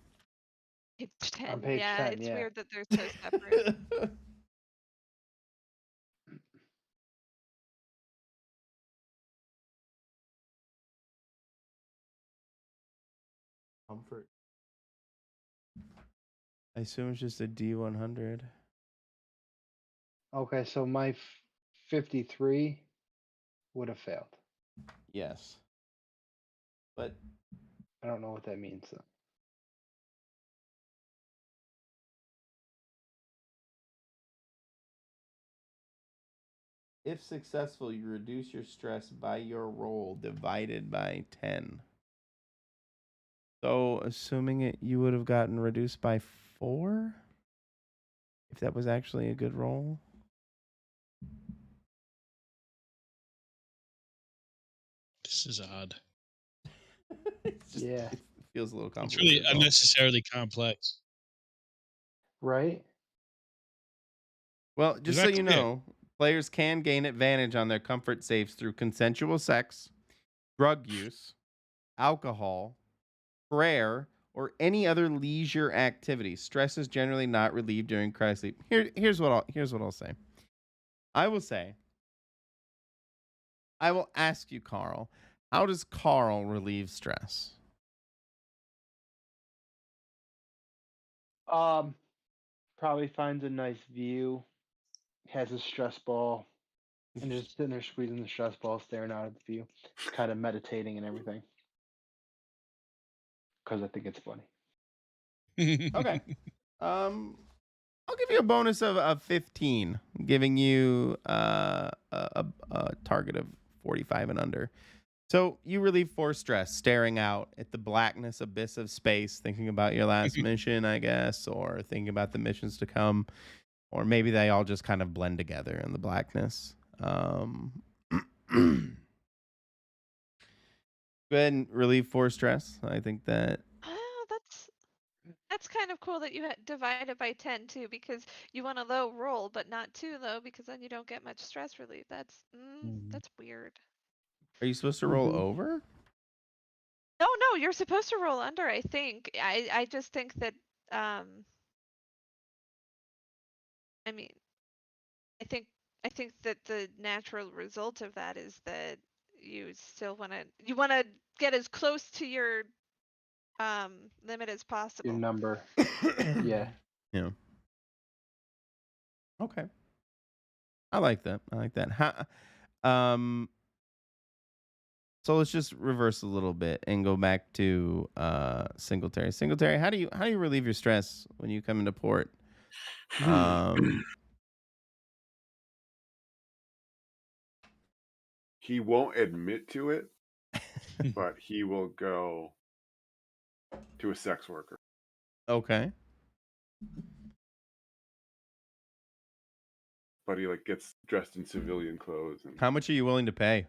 Speaker 5: Page 10.
Speaker 2: On page
Speaker 5: Yeah,
Speaker 2: 10,
Speaker 5: it's
Speaker 2: yeah.
Speaker 5: weird that they're so separate.
Speaker 1: Comfort. I assume it's just a D100.
Speaker 2: Okay, so my 53 would have failed.
Speaker 1: Yes. But
Speaker 2: I don't know what that means though.
Speaker 1: if successful, you reduce your stress by your roll divided by 10. So, assuming you would have gotten reduced by 4, if that was actually a good roll.
Speaker 3: This is odd.
Speaker 2: Yeah.
Speaker 1: It feels a little
Speaker 3: It's
Speaker 1: complicated.
Speaker 3: really unnecessarily complex.
Speaker 2: Right?
Speaker 1: Well, just so
Speaker 3: That's
Speaker 1: you
Speaker 3: it.
Speaker 1: know, players can gain advantage on their comfort saves through consensual sex, drug use, alcohol, prayer, or any other leisure activity. Stress is generally not relieved during cry sleep. Here's what I'll say. I will ask you, Carl. How does Carl relieve stress?
Speaker 2: Probably finds a nice view, has a stress ball, and just sitting there squeezing the stress ball, staring out at the view, just kind of meditating and everything. Because I think it's funny.
Speaker 1: Okay. I'll give you a bonus of 15, giving you a target of 45 and under. So you relieve forced stress, staring out at the blackness abyss of space, thinking about your last mission, I guess, or thinking about the missions to come, or maybe they all just kind of blend together in the blackness. Go ahead and relieve forced stress. I think that.
Speaker 5: Oh, that's kind of cool that you divide it by 10 too, because you want a low roll, but not too low, because then you don't get much stress relief. That's weird.
Speaker 1: Are you supposed to roll over?
Speaker 5: No, you're supposed to roll under, I think. I just think that I mean, I think that the natural result of that is that you still want to get as close to your limit as possible.
Speaker 2: Your number. Yeah.
Speaker 1: Yeah. Okay. I like that. So let's just reverse a little bit and go back to Singletary. Singletary, how do you relieve your stress when you come into port?
Speaker 4: He won't admit to it, but he will go to a sex worker.
Speaker 1: Okay.
Speaker 4: But he gets dressed in civilian clothes. And
Speaker 1: How much are you willing to pay?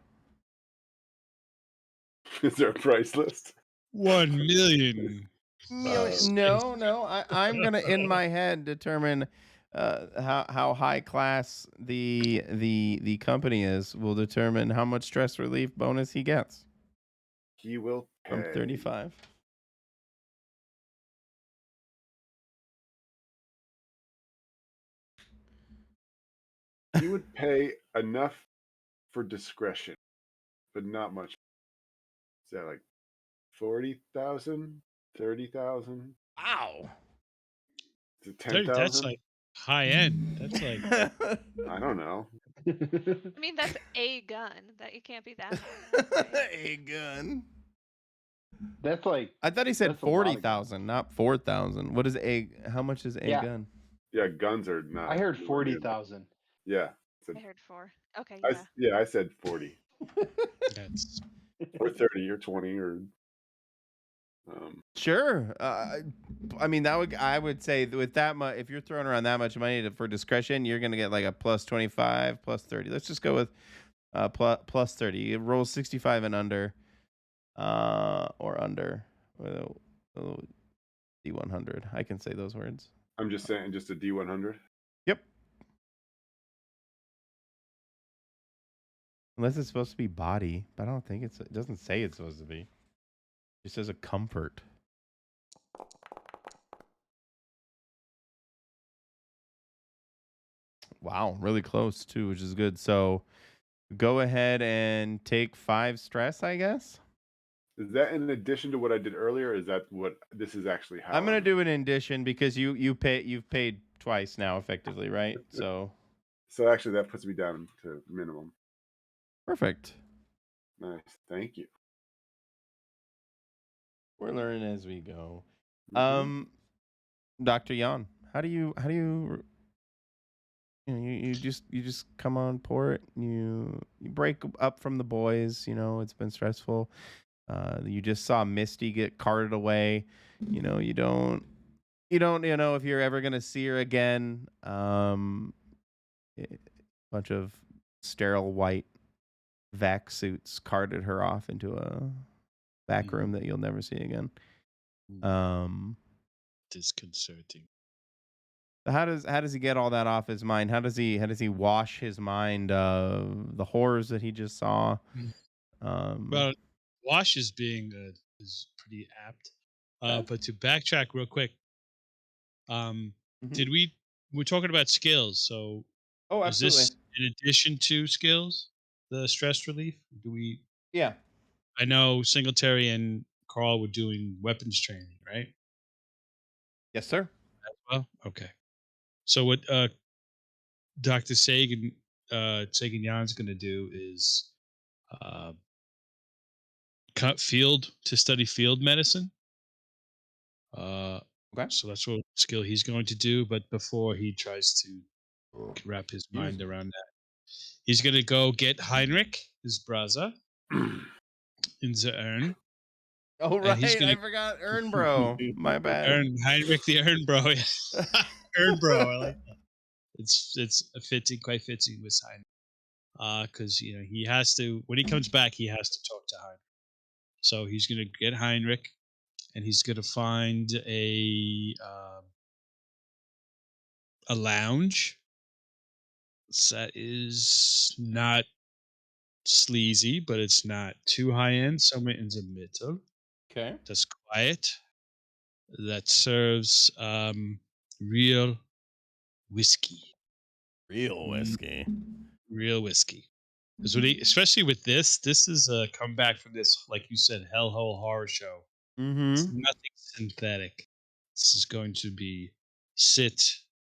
Speaker 4: is there a price list?
Speaker 3: 1 million.
Speaker 1: No. I'm gonna in my head determine how high class the company is. Will determine how much stress relief bonus he gets.
Speaker 4: He will pay.
Speaker 1: From 35.
Speaker 4: He would pay enough for discretion, but not much. Is that 40,000, 30,000?
Speaker 1: Wow.
Speaker 4: Is it 10,000?
Speaker 3: That's like high end. That's like
Speaker 4: I don't know.
Speaker 5: I mean, that's a gun. That it can't be that high. Right?
Speaker 1: A gun.
Speaker 2: That's
Speaker 1: I thought he said
Speaker 2: that's a lot of
Speaker 1: 40,000, not 4,000. What is a? How much is a
Speaker 2: Yeah.
Speaker 1: gun?
Speaker 4: Yeah, guns are not.
Speaker 2: I heard 40,000.
Speaker 4: Yeah.
Speaker 5: I heard 4. Okay,
Speaker 4: yeah. I said 40.
Speaker 3: that's
Speaker 4: Or 30 or 20 or
Speaker 1: Sure. I mean, I would say with that much, if you're throwing around that much money for discretion, you're gonna get like a plus 25, plus 30. Let's just go with plus 30. It rolls 65 and under, or under with a D100. I can say those words.
Speaker 4: I'm just saying, just a D100.
Speaker 1: Yep. Unless it's supposed to be body, but I don't think it doesn't say it's supposed to be. It just says a comfort. Wow, really close too, which is good. So go ahead and take 5 stress, I guess.
Speaker 4: Is that in addition to what I did earlier? Or is that what this is actually how
Speaker 1: I'm gonna do an addition because you've paid twice now, effectively, right? So
Speaker 4: So actually, that puts me down to minimum.
Speaker 1: perfect.
Speaker 4: Nice, thank you.
Speaker 1: We're learning as we go.
Speaker 4: Mhm.
Speaker 1: Dr. Yan, how do you you just come on, pour it. You break up from the boys. It's been stressful. You just saw Misty get carted away. You don't know if you're ever gonna see her again. A bunch of sterile white vac suits carted her off into a back room that you'll never see again. Um,
Speaker 3: Disconcerting.
Speaker 1: how does he get all that off his mind? How does he wash his mind of the horrors that he just saw? Um,
Speaker 3: Well, wash is is pretty apt.
Speaker 1: yeah.
Speaker 3: But to backtrack real quick,
Speaker 1: Mhm.
Speaker 3: did we're talking about skills? So
Speaker 1: Oh,
Speaker 3: is
Speaker 1: absolutely.
Speaker 3: this in addition to skills, the stress relief?
Speaker 1: Yeah.
Speaker 3: I know Singletary and Carl were doing weapons training, right?
Speaker 1: Yes, sir.
Speaker 3: Well, okay. So what Dr. Sagan Jan's going to do is uh, study field medicine. Uh,
Speaker 1: Okay.
Speaker 3: so that's what skill he's going to do. But before he tries to wrap his
Speaker 1: Excuse
Speaker 3: mind
Speaker 1: me.
Speaker 3: around that, he's going to go get Heinrich, his brother, in the urn,
Speaker 1: Oh,
Speaker 3: and he's
Speaker 1: right.
Speaker 3: going
Speaker 1: I forgot Ernbro.
Speaker 3: to
Speaker 1: My bad.
Speaker 3: earn Heinrich the Urn Bro. Urn Bro. I like it's quite fitting with Heinrich. Because he has to, when he comes back, he has to talk to Heinrich. So he's going to get Heinrich, and he's going to find a lounge that is not sleazy, but it's not too high end. Somewhere in the middle.
Speaker 1: Okay.
Speaker 3: That's quiet. That serves real whiskey.
Speaker 1: Real
Speaker 3: Mm,
Speaker 1: whiskey.
Speaker 3: Real whiskey. Because especially with this is a comeback from this, like you said, hellhole horror show. It's
Speaker 1: Mm-hmm.
Speaker 3: nothing synthetic. This is going to be sit,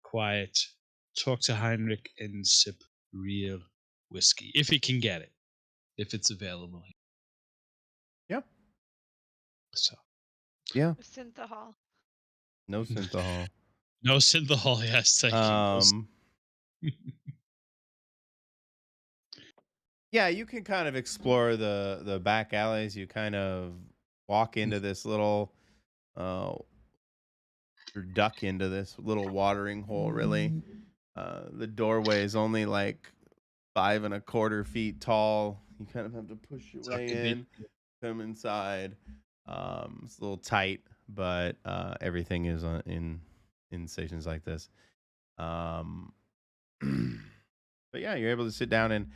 Speaker 3: quiet, talk to Heinrich, and sip real whiskey if he can get it, if it's available.
Speaker 1: Yeah.
Speaker 3: So
Speaker 1: Yeah.
Speaker 5: Synthahol.
Speaker 1: No synthahol.
Speaker 3: no synthahol. Yes, thank you.
Speaker 1: Um. Yeah, you can kind of explore the back alleys. You kind of walk into this little uh or duck into this little watering hole, really. The doorway is only like 5.25 feet tall. You kind of have to push your
Speaker 3: Tuck
Speaker 1: way
Speaker 3: it
Speaker 1: in, come inside. It's a little tight, but everything is in stations like this. Um, but yeah, you're able to sit down and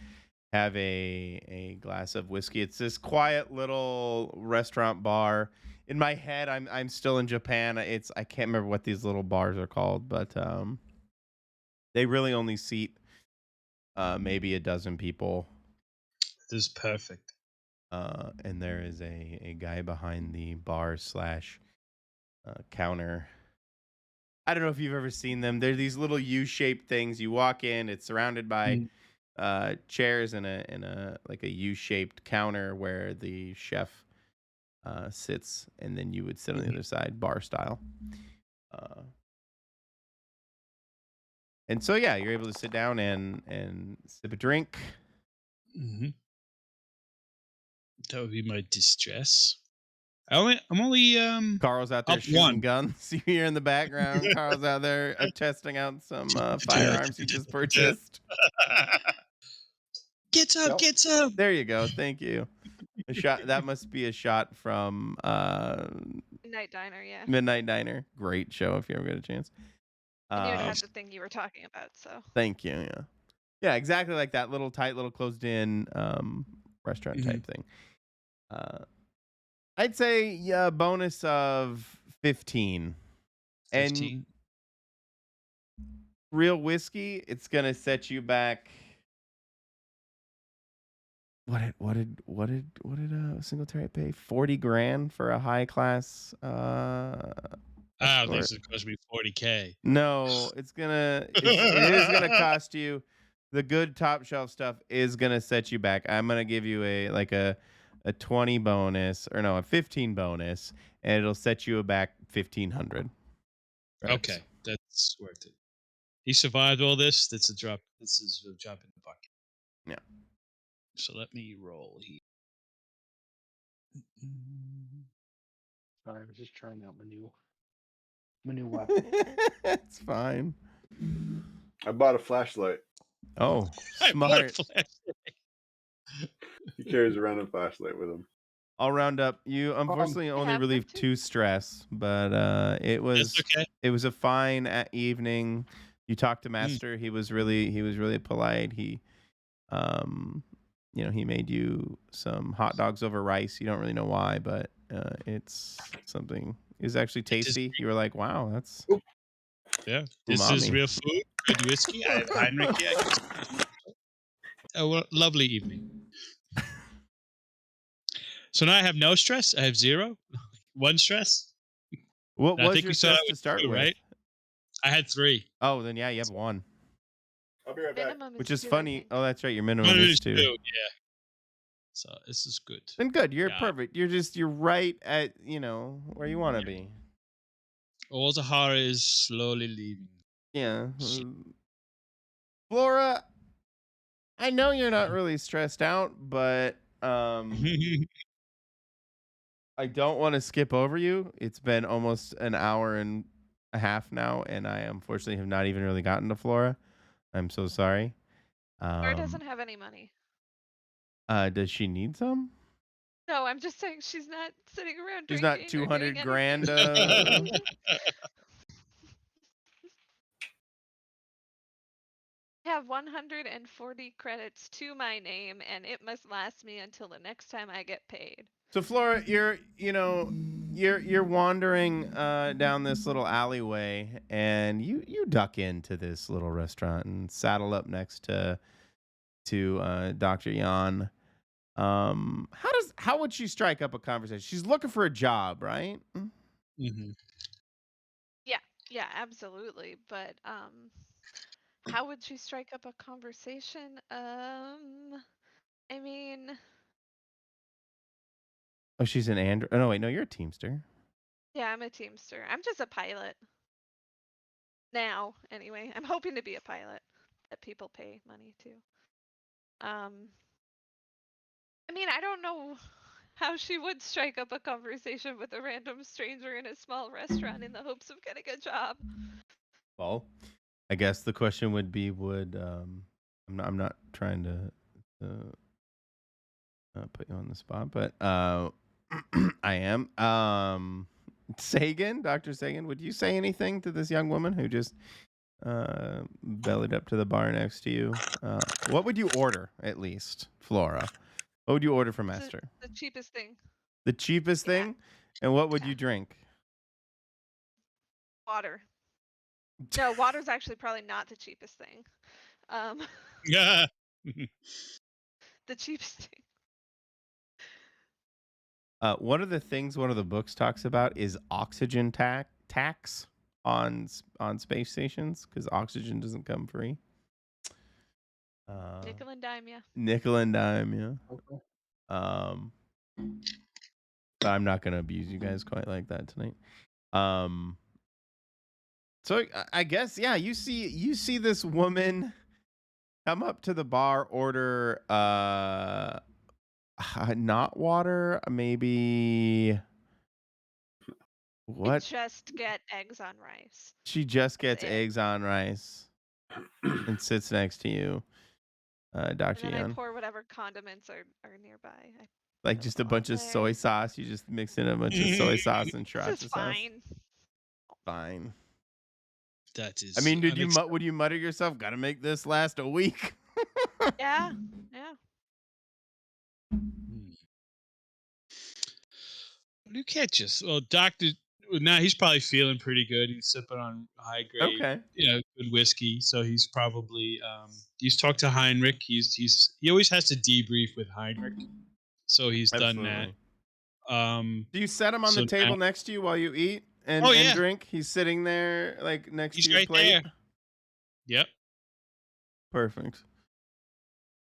Speaker 1: have a glass of whiskey. It's this quiet little restaurant bar. In my head, I'm still in Japan. I can't remember what these little bars are called, but they really only seat maybe a dozen people.
Speaker 3: This is perfect.
Speaker 1: And there is a guy behind the bar slash counter. I don't know if you've ever seen them. They're these little U-shaped things. You walk in, it's surrounded by chairs and a like a U-shaped counter where the chef sits, and then you would sit on the other side, bar style. Uh, and so yeah, you're able to sit down and sip a drink.
Speaker 3: Mm-hmm. That would be my distress. I'm only
Speaker 1: Carl's out there
Speaker 3: up
Speaker 1: shooting
Speaker 3: one.
Speaker 1: guns. You hear in the background. Carl's out there testing out some firearms he just purchased.
Speaker 3: Get up,
Speaker 1: Yep.
Speaker 3: get up.
Speaker 1: There you go. Thank you. A shot. That must be a shot from
Speaker 5: Midnight Diner, yeah.
Speaker 1: Midnight Diner. Great show if you ever get a chance.
Speaker 5: I knew it had the thing you were talking about, so.
Speaker 1: Thank you. Yeah. Yeah, exactly like that little tight, little closed-in restaurant
Speaker 3: Mhm.
Speaker 1: type thing. Uh, I'd say yeah, bonus of 15. And
Speaker 3: 15.
Speaker 1: real whiskey, it's gonna set you back. What did Singletary pay? 40 grand for a high class
Speaker 3: I don't think
Speaker 1: escort.
Speaker 3: it's supposed to be 40K.
Speaker 1: No, it is gonna cost you. The good top shelf stuff is gonna set you back. I'm gonna give you a 20 bonus, or no, a 15 bonus, and it'll set you back 1,500 credits.
Speaker 3: Okay, that's worth it. He survived all this. That's a drop. This is a drop in the bucket.
Speaker 1: Yeah.
Speaker 3: So let me roll here.
Speaker 2: Sorry, I was just trying out my new weapon.
Speaker 1: It's fine.
Speaker 4: I bought a flashlight.
Speaker 1: Oh,
Speaker 3: I bought a
Speaker 1: smart.
Speaker 3: flashlight.
Speaker 4: He carries around a flashlight with him.
Speaker 1: I'll round up. You unfortunately only
Speaker 5: have them
Speaker 1: relieved
Speaker 5: too?
Speaker 1: 2 stress, but it
Speaker 3: That's
Speaker 1: was
Speaker 3: okay.
Speaker 1: it was a fine evening. You talked to Master. He was really polite. He he made you some hot dogs over rice. You don't really know why, but it's something. It was actually tasty. You were like, "Wow, that's
Speaker 3: Yeah, this is
Speaker 1: umami."
Speaker 3: real food, good whiskey. I have Heinrich here. Lovely evening. So now I have no stress. I have 0, 1 stress.
Speaker 1: What
Speaker 3: And I
Speaker 1: was
Speaker 3: think
Speaker 1: your
Speaker 3: we started
Speaker 1: stress to
Speaker 3: with
Speaker 1: start
Speaker 3: 2,
Speaker 1: with?
Speaker 3: right? I had 3.
Speaker 1: Oh, then yeah, you have 1.
Speaker 4: I'll be right back.
Speaker 5: Minimum is
Speaker 1: Which is
Speaker 5: 2, I
Speaker 1: funny.
Speaker 5: think.
Speaker 1: Oh, that's right. Your
Speaker 3: One
Speaker 1: minimum is
Speaker 3: is
Speaker 1: 2.
Speaker 3: 2, yeah. So this is good.
Speaker 1: Then good. You're
Speaker 3: Yeah.
Speaker 1: perfect. You're right at where you want to be.
Speaker 3: All the horror is slowly leaving.
Speaker 1: Yeah. Flora, I know you're not really stressed out, but I don't want to skip over you. It's been almost an hour and a half now, and I unfortunately have not even really gotten to Flora. I'm so sorry.
Speaker 5: Or doesn't have any money.
Speaker 1: Does she need some?
Speaker 5: No, I'm just saying she's not sitting around
Speaker 1: She's
Speaker 5: drinking
Speaker 1: not
Speaker 5: or doing
Speaker 1: 200 grand.
Speaker 5: anything. I have 140 credits to my name, and it must last me until the next time I get paid.
Speaker 1: So Flora, you're wandering down this little alleyway, and you duck into this little restaurant and saddle up next to Dr. Yan. How would she strike up a conversation? She's looking for a job, right?
Speaker 3: Mhm.
Speaker 5: Yeah, absolutely. But how would she strike up a conversation? I mean,
Speaker 1: Oh, she's an android. Oh no, wait, no, you're a Teamster.
Speaker 5: yeah, I'm a Teamster. I'm just a pilot. Now, anyway. I'm hoping to be a pilot that people pay money to. I mean, I don't know how she would strike up a conversation with a random stranger in a small restaurant in the hopes of getting a job.
Speaker 1: Well, I guess the question would be, I'm not trying to put you on the spot, but I am. Sagan, Dr. Sagan, would you say anything to this young woman who just bellied up to the bar next to you? What would you order, at least, Flora? What would you order for Master?
Speaker 5: The cheapest thing.
Speaker 1: The cheapest
Speaker 5: Yeah.
Speaker 1: thing? And what would
Speaker 5: Yeah.
Speaker 1: you drink?
Speaker 5: Water. No, water's actually probably not the cheapest thing.
Speaker 3: Yeah.
Speaker 5: The cheapest thing.
Speaker 1: One of the things one of the books talks about is oxygen tax on space stations, because oxygen doesn't come free.
Speaker 5: Nickel and dime, yeah.
Speaker 1: Nickel and dime, yeah.
Speaker 2: Okay.
Speaker 1: But I'm not gonna abuse you guys quite like that tonight. So I guess, yeah, you see this woman come up to the bar, order not water, maybe what?
Speaker 5: Just get eggs on rice.
Speaker 1: She just gets
Speaker 5: it.
Speaker 1: eggs on rice and sits next to you,
Speaker 5: And
Speaker 1: Dr.
Speaker 5: then I
Speaker 1: Yan.
Speaker 5: pour whatever condiments are nearby.
Speaker 1: Like just a bunch of soy sauce. You just mix in a bunch of soy sauce and
Speaker 5: This
Speaker 1: sriracha
Speaker 5: is
Speaker 1: sauce.
Speaker 5: fine.
Speaker 1: Fine.
Speaker 3: That is.
Speaker 1: I mean, would you mutter yourself, gotta make this last a week?
Speaker 5: Yeah. Yeah.
Speaker 3: Hmm. You can't just doctor. Now he's probably feeling pretty good. He's sipping on high grade,
Speaker 1: Okay.
Speaker 3: good whiskey. So he's probably he's talked to Heinrich. He always has to debrief with Heinrich. So he's done that.
Speaker 1: Absolutely.
Speaker 3: Um,
Speaker 1: Do you set him on the
Speaker 3: so now,
Speaker 1: table next to you while you eat
Speaker 3: oh
Speaker 1: and
Speaker 3: yeah,
Speaker 1: drink? He's sitting there like next
Speaker 3: he's
Speaker 1: to your
Speaker 3: right
Speaker 1: plate.
Speaker 3: there. Yep.
Speaker 1: Perfect.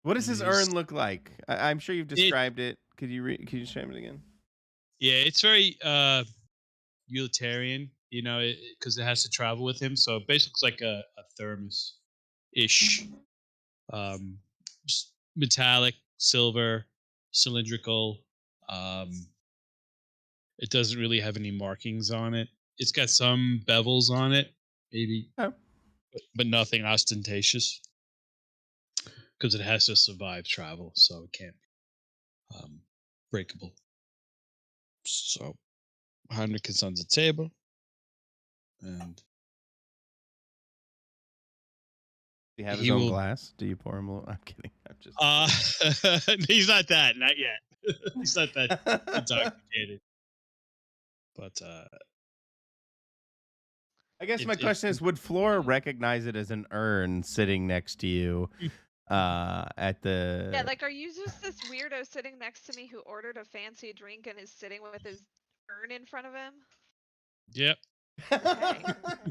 Speaker 1: What does
Speaker 3: And
Speaker 1: his
Speaker 3: he's
Speaker 1: urn look like? I'm sure you've
Speaker 3: it.
Speaker 1: described it. Could you describe it again?
Speaker 3: Yeah, it's very utilitarian. Because it has to travel with him. So basically, it's like a thermos ish. Um, metallic, silver, cylindrical. Um, it doesn't really have any markings on it. It's got some bevels on it, maybe,
Speaker 1: Oh,
Speaker 3: but nothing ostentatious because it has to survive travel, so it can't be breakable. So Heinrich is on the table, and
Speaker 1: do you have his
Speaker 3: he
Speaker 1: own
Speaker 3: will.
Speaker 1: glass? Do you pour him a little? I'm kidding. I'm just.
Speaker 3: Uh, he's not that, not yet. He's not that intoxicated, but
Speaker 1: I guess my
Speaker 3: if
Speaker 1: question is, would Flora recognize it as an urn sitting next to you at
Speaker 5: Yeah,
Speaker 1: the
Speaker 5: like, are you just this weirdo sitting next to me who ordered a fancy drink and is sitting with his urn in front of him?
Speaker 3: yep.
Speaker 5: Okay.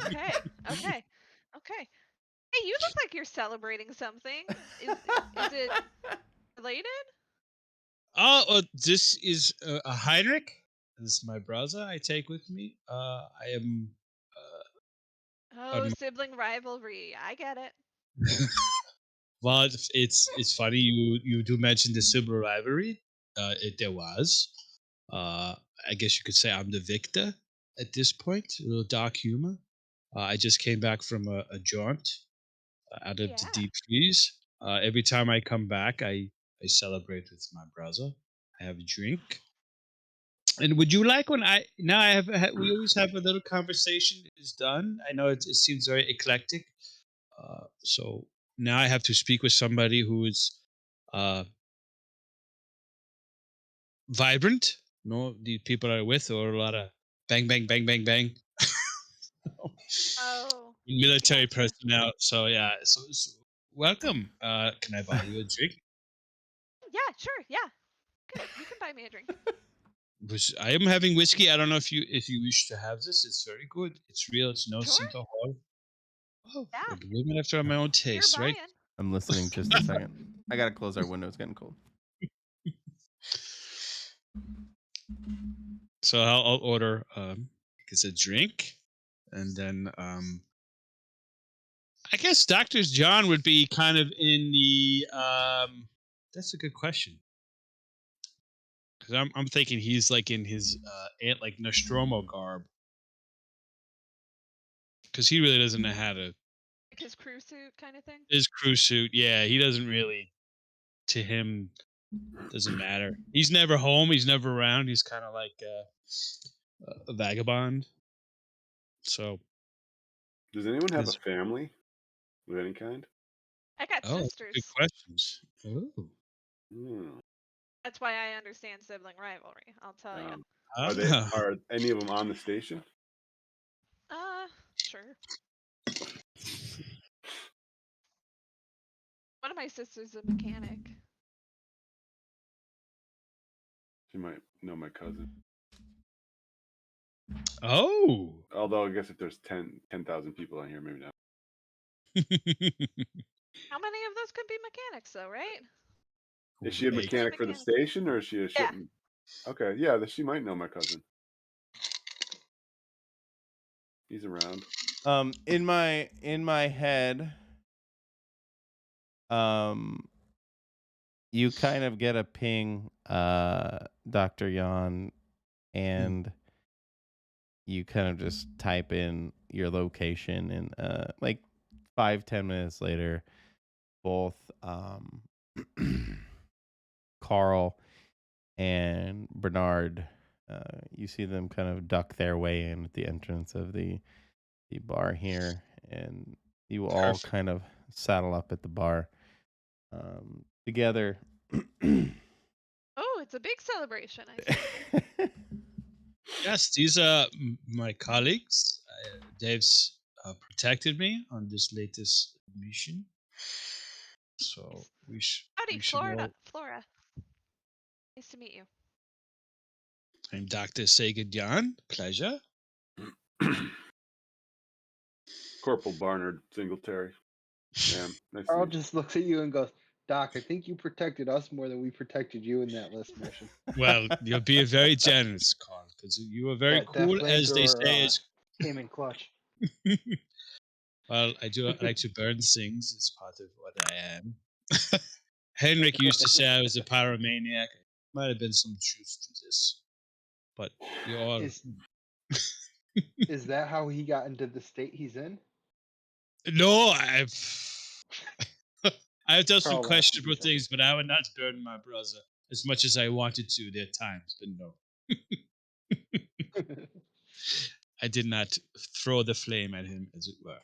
Speaker 5: Okay. Okay. Okay. Hey, you look like you're celebrating something. Is it related?
Speaker 3: Oh, this is a Heinrich. This is my brother I take with me. I am
Speaker 5: Oh,
Speaker 3: on
Speaker 5: sibling rivalry. I get it.
Speaker 3: well, it's funny you do mention the civil rivalry. There was. Uh, I guess you could say I'm the victor at this point. A little dark humor. I just came back from a jaunt out of the
Speaker 5: Yeah.
Speaker 3: deep freeze. Every time I come back, I celebrate with my brother. I have a drink. And would you like when I now I have we always have a little conversation is done. I know it seems very eclectic. So now I have to speak with somebody who is uh, vibrant. No, the people are with or a lot of bang bang bang bang bang
Speaker 5: Oh,
Speaker 3: military
Speaker 5: gotcha.
Speaker 3: personnel. So yeah, so welcome. Can I buy you a drink?
Speaker 5: Yeah, sure. Yeah. You can buy me a drink.
Speaker 3: I am having whiskey. I don't know if you wish to have this. It's very good. It's real. It's no
Speaker 5: Sure.
Speaker 3: synthahol. Oh,
Speaker 5: Yeah.
Speaker 3: a women after my own
Speaker 5: You're
Speaker 3: taste, right?
Speaker 5: buying.
Speaker 1: I'm listening just a second. I gotta close our window. It's getting cold.
Speaker 3: So I'll order it's a drink, and then I guess Doctor John would be kind of in the. That's a good question because I'm thinking he's like in his aunt like Nostromo garb because he really doesn't know how to
Speaker 5: Like his crew suit kind of thing.
Speaker 3: his crew suit. Yeah, he doesn't really. To him, doesn't matter. He's never home. He's never around. He's kind of like a vagabond. So,
Speaker 4: Does anyone have a
Speaker 3: his
Speaker 4: family of any kind?
Speaker 5: I got
Speaker 3: good
Speaker 5: sisters.
Speaker 3: questions. Oh.
Speaker 4: Hmm.
Speaker 5: That's why I understand sibling rivalry. I'll tell you.
Speaker 3: Ah.
Speaker 4: Are any of them on the station?
Speaker 5: Sure. One of my sisters is a mechanic.
Speaker 4: She might know my cousin.
Speaker 3: Oh.
Speaker 4: Although I guess if there's 10,000 people on here, maybe not.
Speaker 5: How many of those could be mechanics, though, right?
Speaker 4: Is she a
Speaker 3: Make.
Speaker 5: Three
Speaker 4: mechanic for the
Speaker 5: mechanics.
Speaker 4: station or is she a
Speaker 5: Yeah.
Speaker 4: shipment? Okay, yeah, she might know my cousin. He's around.
Speaker 1: In my head, um, you kind of get a ping, Dr. Yan, and you kind of just type in your location, and like 5-10 minutes later, both Carl and Bernard, you see them kind of duck their way in at the entrance of the bar here, and you all
Speaker 3: Perfect.
Speaker 1: kind of saddle up at the bar. together.
Speaker 5: Oh, it's a big celebration. I see.
Speaker 3: Yes, these are my colleagues. Dave's protected me on this latest mission, so
Speaker 5: Howdy,
Speaker 3: we should all.
Speaker 5: Flora. Nice to meet you.
Speaker 3: I'm Dr. Sagadyan. Pleasure.
Speaker 4: Corporal Barnard Singletary. Yeah, nice to
Speaker 2: Carl
Speaker 4: meet you.
Speaker 2: just looks at you and goes, "Doc, I think you protected us more than we protected you in that list mission."
Speaker 3: Well, you're being very generous, Carl, because you were very
Speaker 2: That
Speaker 3: cool, as they
Speaker 2: flamethrower
Speaker 3: say.
Speaker 2: came in clutch.
Speaker 3: Well, I like to burn things. It's part of what I am. Henrik used to say I was a pyromaniac. Might have been some truth to this, but you all.
Speaker 2: Is that how he got into the state he's in?
Speaker 3: No, I've done some
Speaker 2: Carl laughed at
Speaker 3: questionable
Speaker 2: you, so.
Speaker 3: things, but I would not burn my brother as much as I wanted to. There are times, but no. I did not throw the flame at him, as it were.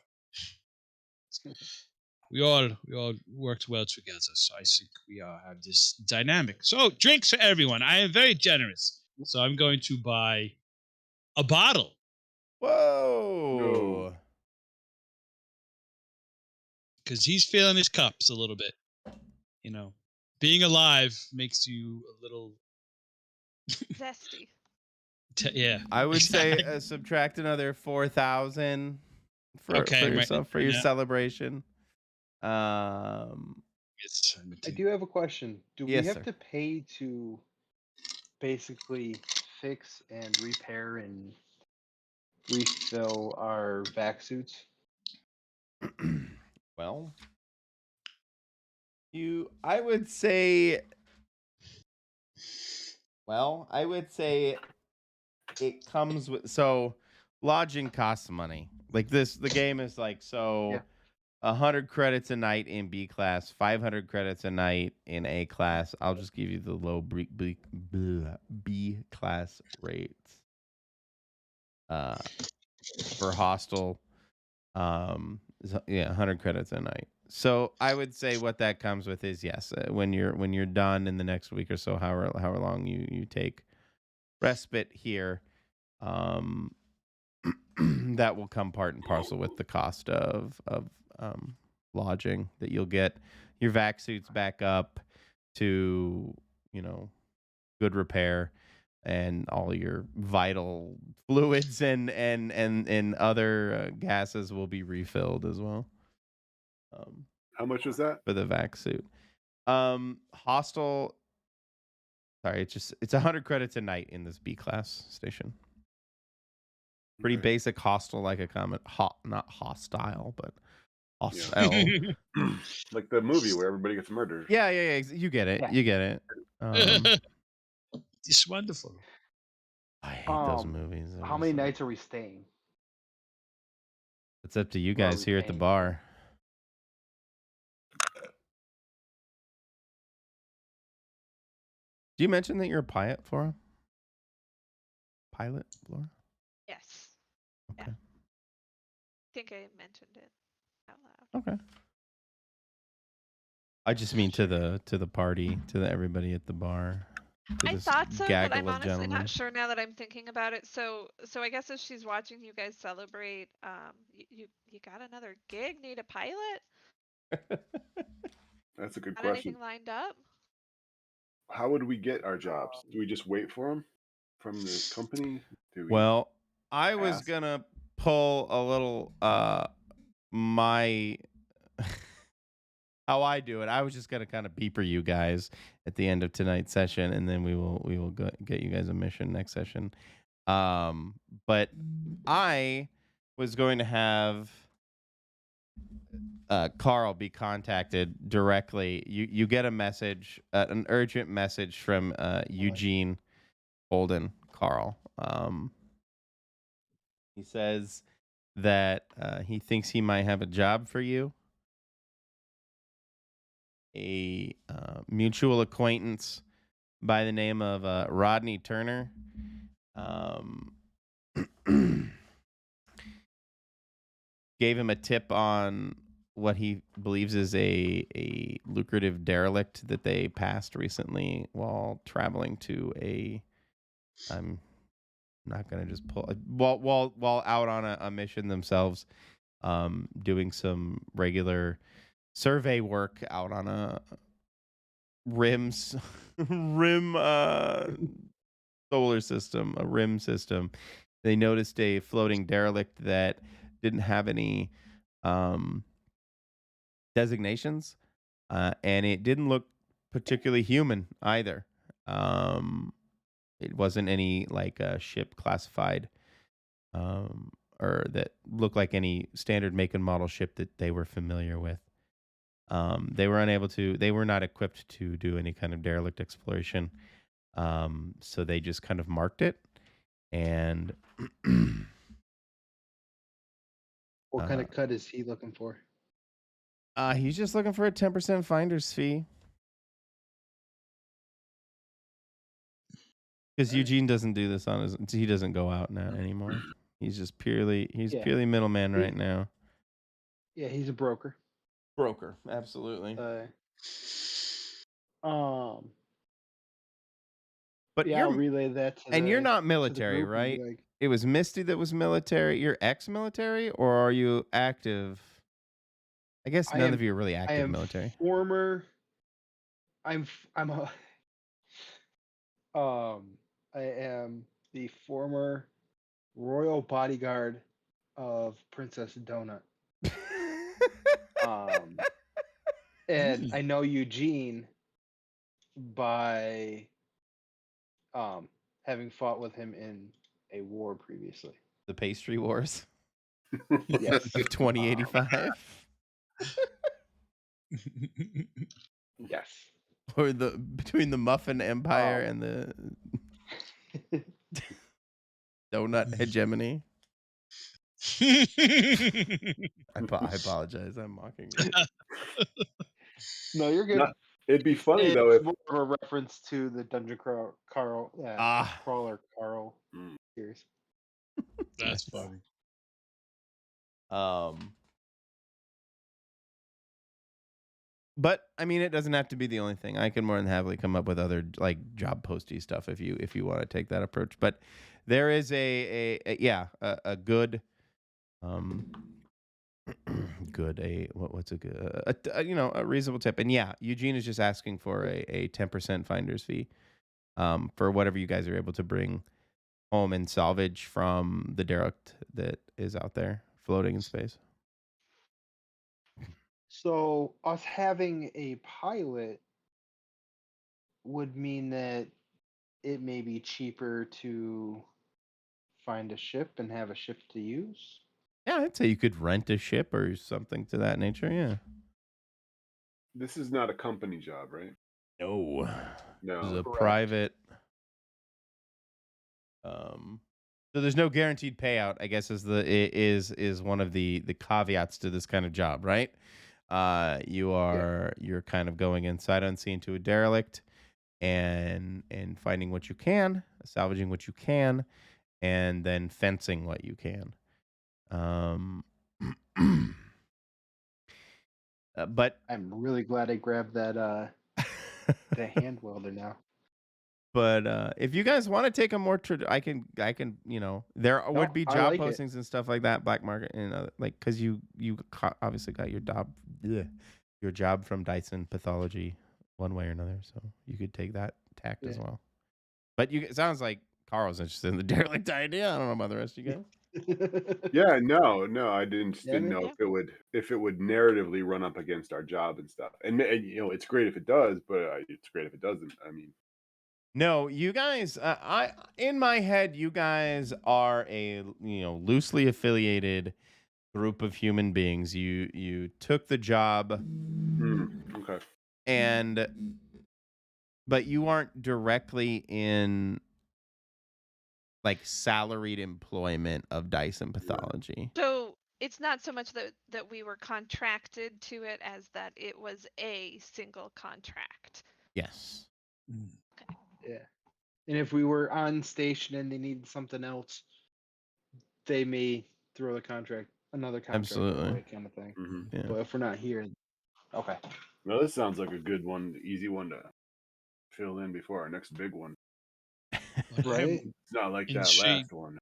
Speaker 3: We all worked well together, so I think we have this dynamic. So drinks for everyone. I am very generous, so I'm going to buy a bottle.
Speaker 1: Whoa!
Speaker 3: Because he's feeling his cups a little bit. You know, being alive makes you a little
Speaker 5: Zesty.
Speaker 3: yeah.
Speaker 1: I would say subtract another 4,000 for yourself for your celebration.
Speaker 3: Yes,
Speaker 2: I do have a question. Do we have
Speaker 1: sir.
Speaker 2: to pay to basically fix and repair and refill our vac suits?
Speaker 1: Well, I would say it comes with, so lodging costs money. Like the game is like, so
Speaker 2: Yeah.
Speaker 1: 100 credits a night in B class, 500 credits a night in A class. I'll just give you the low B class rates. For hostel, 100 credits a night. So I would say what that comes with is, yes, when you're done in the next week or so, however long you take respite here, that will come part and parcel with the cost of lodging, that you'll get your vac suits back up to, good repair, and all your vital fluids and other gases will be refilled as well.
Speaker 4: How much was that
Speaker 1: for the vac suit? Hostel. Sorry, it's 100 credits a night in this B class station. Pretty basic hostel, like a comment. Not hostile, but hostile.
Speaker 4: Yeah. Like the movie where everybody gets murdered.
Speaker 1: Yeah. You get it.
Speaker 2: Yeah.
Speaker 1: You get it.
Speaker 3: It's wonderful.
Speaker 1: I hate those movies.
Speaker 2: How many nights are we staying?
Speaker 1: It's up to you guys here at the bar. Do you mention that you're a pilot, Flora? Pilot, Flora?
Speaker 5: Yes.
Speaker 1: Okay.
Speaker 5: Yeah. I think I mentioned it out loud.
Speaker 1: Okay. I just mean to the party, to everybody at the bar.
Speaker 5: I thought so, but I'm honestly not sure now that I'm thinking about it. So I guess as she's watching you guys celebrate, you got another gig? Need a pilot?
Speaker 4: That's a good
Speaker 5: Got
Speaker 4: question.
Speaker 5: anything lined up?
Speaker 4: How would we get our jobs? Do we just wait for them from the company?
Speaker 1: Well, I was gonna pull a little my how I do it. I was just gonna kind of beeper you guys at the end of tonight's session, and then we will get you guys a mission next session. But I was going to have Carl be contacted directly. You get a message, an urgent message from Eugene Holden, Carl. He says that he thinks he might have a job for you. A mutual acquaintance by the name of Rodney Turner gave him a tip on what he believes is a lucrative derelict that they passed recently while traveling to a. I'm not gonna just pull while out on a mission themselves, doing some regular survey work out on a rims rim solar system, a rim system. They noticed a floating derelict that didn't have any um, designations, and it didn't look particularly human either. Um, it wasn't any like a ship classified, um, or that looked like any standard make and model ship that they were familiar with. They were unable to. They were not equipped to do any kind of derelict exploration. So they just kind of marked it, and
Speaker 2: What kind of cut is he looking for?
Speaker 1: he's just looking for a 10% finder's fee. Because Eugene doesn't do this on his. He doesn't go out now anymore. He's just purely. He's
Speaker 2: Yeah.
Speaker 1: purely middleman right now.
Speaker 2: Yeah, he's a broker.
Speaker 1: Broker, absolutely. But
Speaker 2: yeah, I'll relay that to
Speaker 1: and you're not
Speaker 2: to the
Speaker 1: military,
Speaker 2: group and be
Speaker 1: right?
Speaker 2: like,
Speaker 1: It was Misty that was military. You're ex-military, or are you active? I guess none of you are really
Speaker 2: I
Speaker 1: active
Speaker 2: am
Speaker 1: military.
Speaker 2: former. I'm a. I am the former royal bodyguard of Princess Donut. And I know Eugene by having fought with him in a war previously.
Speaker 1: The pastry wars
Speaker 2: Yes.
Speaker 1: of 2085,
Speaker 2: Yes.
Speaker 1: or between the Muffin Empire and the donut hegemony. I apologize. I'm mocking you.
Speaker 2: No, you're good.
Speaker 4: No, it'd be funny though
Speaker 2: It's
Speaker 4: if
Speaker 2: more of a reference to the Dungeon Crawler Carl
Speaker 4: Mm.
Speaker 2: series.
Speaker 3: That's funny.
Speaker 1: But I mean, it doesn't have to be the only thing. I can more than happily come up with other like job posty stuff if you want to take that approach. But there is a good what's a good a reasonable tip. And yeah, Eugene is just asking for a 10% finder's fee for whatever you guys are able to bring home and salvage from the derelict that is out there floating in space.
Speaker 2: So us having a pilot would mean that it may be cheaper to find a ship and have a ship to use.
Speaker 1: Yeah, I'd say you could rent a ship or something to that nature. Yeah.
Speaker 4: This is not a company job, right?
Speaker 1: No.
Speaker 4: No.
Speaker 1: This is a
Speaker 2: Correct.
Speaker 1: private. So there's no guaranteed payout, I guess is one of the caveats to this kind of job, right? You're kind of going inside unseen to a derelict and finding what you can, salvaging what you can, and then fencing what you can. But
Speaker 2: I'm really glad I grabbed that the hand welder now.
Speaker 1: But if you guys want to take a more, I can, there would be
Speaker 2: I
Speaker 1: job
Speaker 2: like it.
Speaker 1: postings and stuff like that, black market, and like, because you obviously got your job from Dyson Pathology one way or another, so you could take that tact as well. But it sounds like Carl's interested in the derelict idea. I don't know about the rest of you guys.
Speaker 4: Yeah, no, I didn't know
Speaker 5: Yeah.
Speaker 4: if it would narratively run up against our job and stuff. And it's great if it does, but it's great if it doesn't. I mean,
Speaker 1: No, you guys, in my head, you guys are a loosely affiliated group of human beings. You took the job,
Speaker 4: okay.
Speaker 1: but you aren't directly in like salaried employment of Dyson Pathology.
Speaker 5: So it's not so much that we were contracted to it as that it was a single contract.
Speaker 1: Yes.
Speaker 2: Yeah. And if we were on station and they needed something else, they may throw the contract another contract
Speaker 1: Absolutely.
Speaker 2: away kind of thing.
Speaker 4: Mm-hmm.
Speaker 1: Yeah.
Speaker 2: But if we're not here, okay.
Speaker 4: Well, this sounds like a good one, easy one to fill in before our next big one.
Speaker 2: Right?
Speaker 4: It's not like
Speaker 3: In
Speaker 4: that
Speaker 3: shape.
Speaker 4: last one.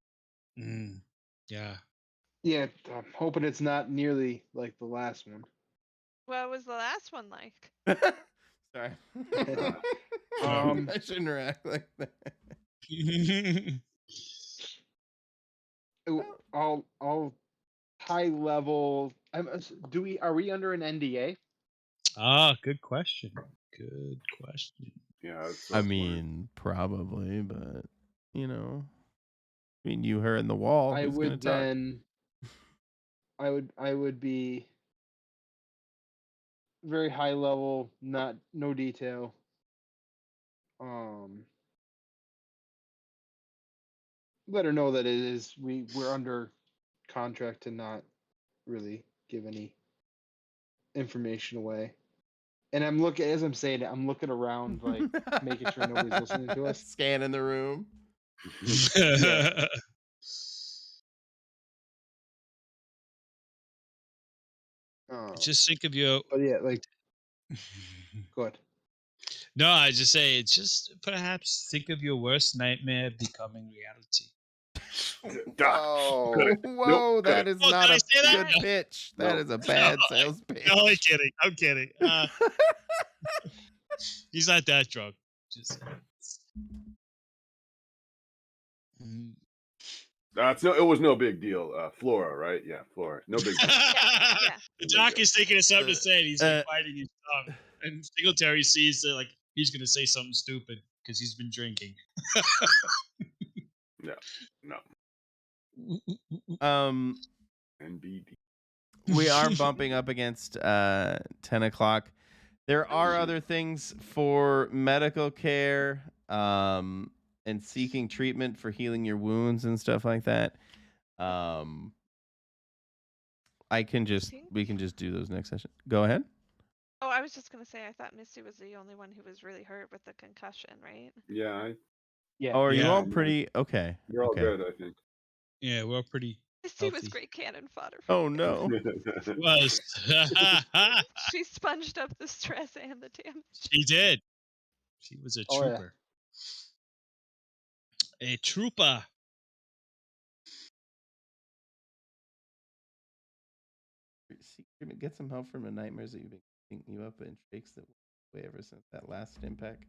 Speaker 3: Yeah.
Speaker 2: Yeah, I'm hoping it's not nearly like the last one.
Speaker 5: What was the last one like?
Speaker 1: Sorry.
Speaker 2: Um,
Speaker 1: I shouldn't react like that.
Speaker 2: I'll high level. Are we under an NDA?
Speaker 3: Good question. Good question.
Speaker 4: Yeah, that's
Speaker 1: I mean, probably, but you know, I mean, you her in the wall.
Speaker 2: I
Speaker 1: Who's gonna
Speaker 2: would
Speaker 1: talk?
Speaker 2: then. I would be very high level, no detail. Let her know that we're under contract to not really give any information away. And I'm looking as I'm saying it, I'm looking around like making sure nobody's listening to us.
Speaker 1: Scanning the room.
Speaker 2: Yeah.
Speaker 3: Just think of your.
Speaker 2: But yeah, like go ahead.
Speaker 3: No, I just say it's just perhaps think of your worst nightmare becoming reality.
Speaker 1: Whoa, whoa, that is
Speaker 3: Oh,
Speaker 1: not
Speaker 3: did I
Speaker 1: a
Speaker 3: say that?
Speaker 1: good pitch. That
Speaker 4: No.
Speaker 1: is a bad sales pitch.
Speaker 3: No, I'm kidding. I'm kidding. He's not that drunk. Just.
Speaker 4: It was no big deal. Flora, right? Yeah, Flora. No big deal.
Speaker 5: Yeah.
Speaker 3: The doc is thinking of something to say, and he's like biting his tongue. And Singletary sees that like he's gonna say something stupid because he's been drinking.
Speaker 4: No. NBD.
Speaker 1: We are bumping up against 10 o'clock. There are other things for medical care and seeking treatment for healing your wounds and stuff like that. We can just do those next session. Go ahead.
Speaker 5: Oh, I was just gonna say I thought Misty was the only one who was really hurt with the concussion, right?
Speaker 4: Yeah.
Speaker 1: Oh, are you
Speaker 3: Yeah.
Speaker 1: all pretty okay?
Speaker 4: You're all
Speaker 1: Okay.
Speaker 4: good, I think.
Speaker 3: Yeah, we're all pretty.
Speaker 5: Misty was
Speaker 3: Healthy.
Speaker 5: great cannon fodder. For
Speaker 1: Oh
Speaker 5: you
Speaker 1: no.
Speaker 3: Was.
Speaker 5: She sponged up the stress and the damage.
Speaker 3: She did. She was a
Speaker 2: Oh, yeah.
Speaker 3: trooper. A trooper.
Speaker 1: Get some help from the nightmares that you've been keeping you up and shakes that way ever since that last impact.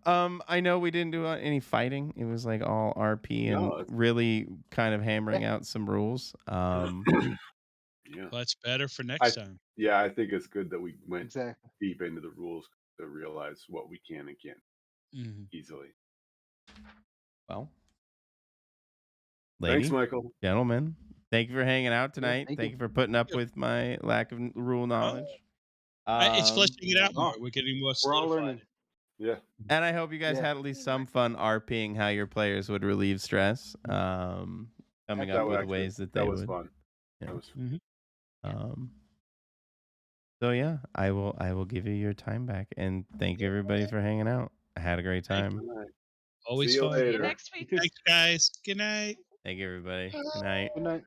Speaker 1: I know we didn't do any fighting. It was like all RP and really kind of hammering out some rules.
Speaker 4: Yeah.
Speaker 3: Well, that's better for next time.
Speaker 4: Yeah, I think it's good that we went
Speaker 2: Exactly.
Speaker 4: deep into the rules to realize what we can and can't easily.
Speaker 1: Well, lady,
Speaker 4: thanks, Michael.
Speaker 1: Gentlemen, thank you for hanging out tonight.
Speaker 2: thank
Speaker 1: Thank
Speaker 2: you.
Speaker 1: you for putting up with my lack of rule knowledge.
Speaker 3: It's fleshing it out more. We're getting more
Speaker 2: We're all
Speaker 3: solidified.
Speaker 2: learning.
Speaker 4: Yeah.
Speaker 1: And I hope you guys
Speaker 2: Yeah.
Speaker 1: had at least some fun RPing how your players would relieve stress. Coming up with ways that they would.
Speaker 4: That was fun.
Speaker 1: Yeah.
Speaker 4: That was fun.
Speaker 1: So yeah, I will give you your time back, and thank you everybody for hanging out. I had a great time.
Speaker 3: Always
Speaker 4: See you
Speaker 3: fun.
Speaker 5: See you
Speaker 4: later.
Speaker 5: next week.
Speaker 3: Thanks, guys. Good night.
Speaker 1: Thank you everybody. Good night.
Speaker 2: Good night.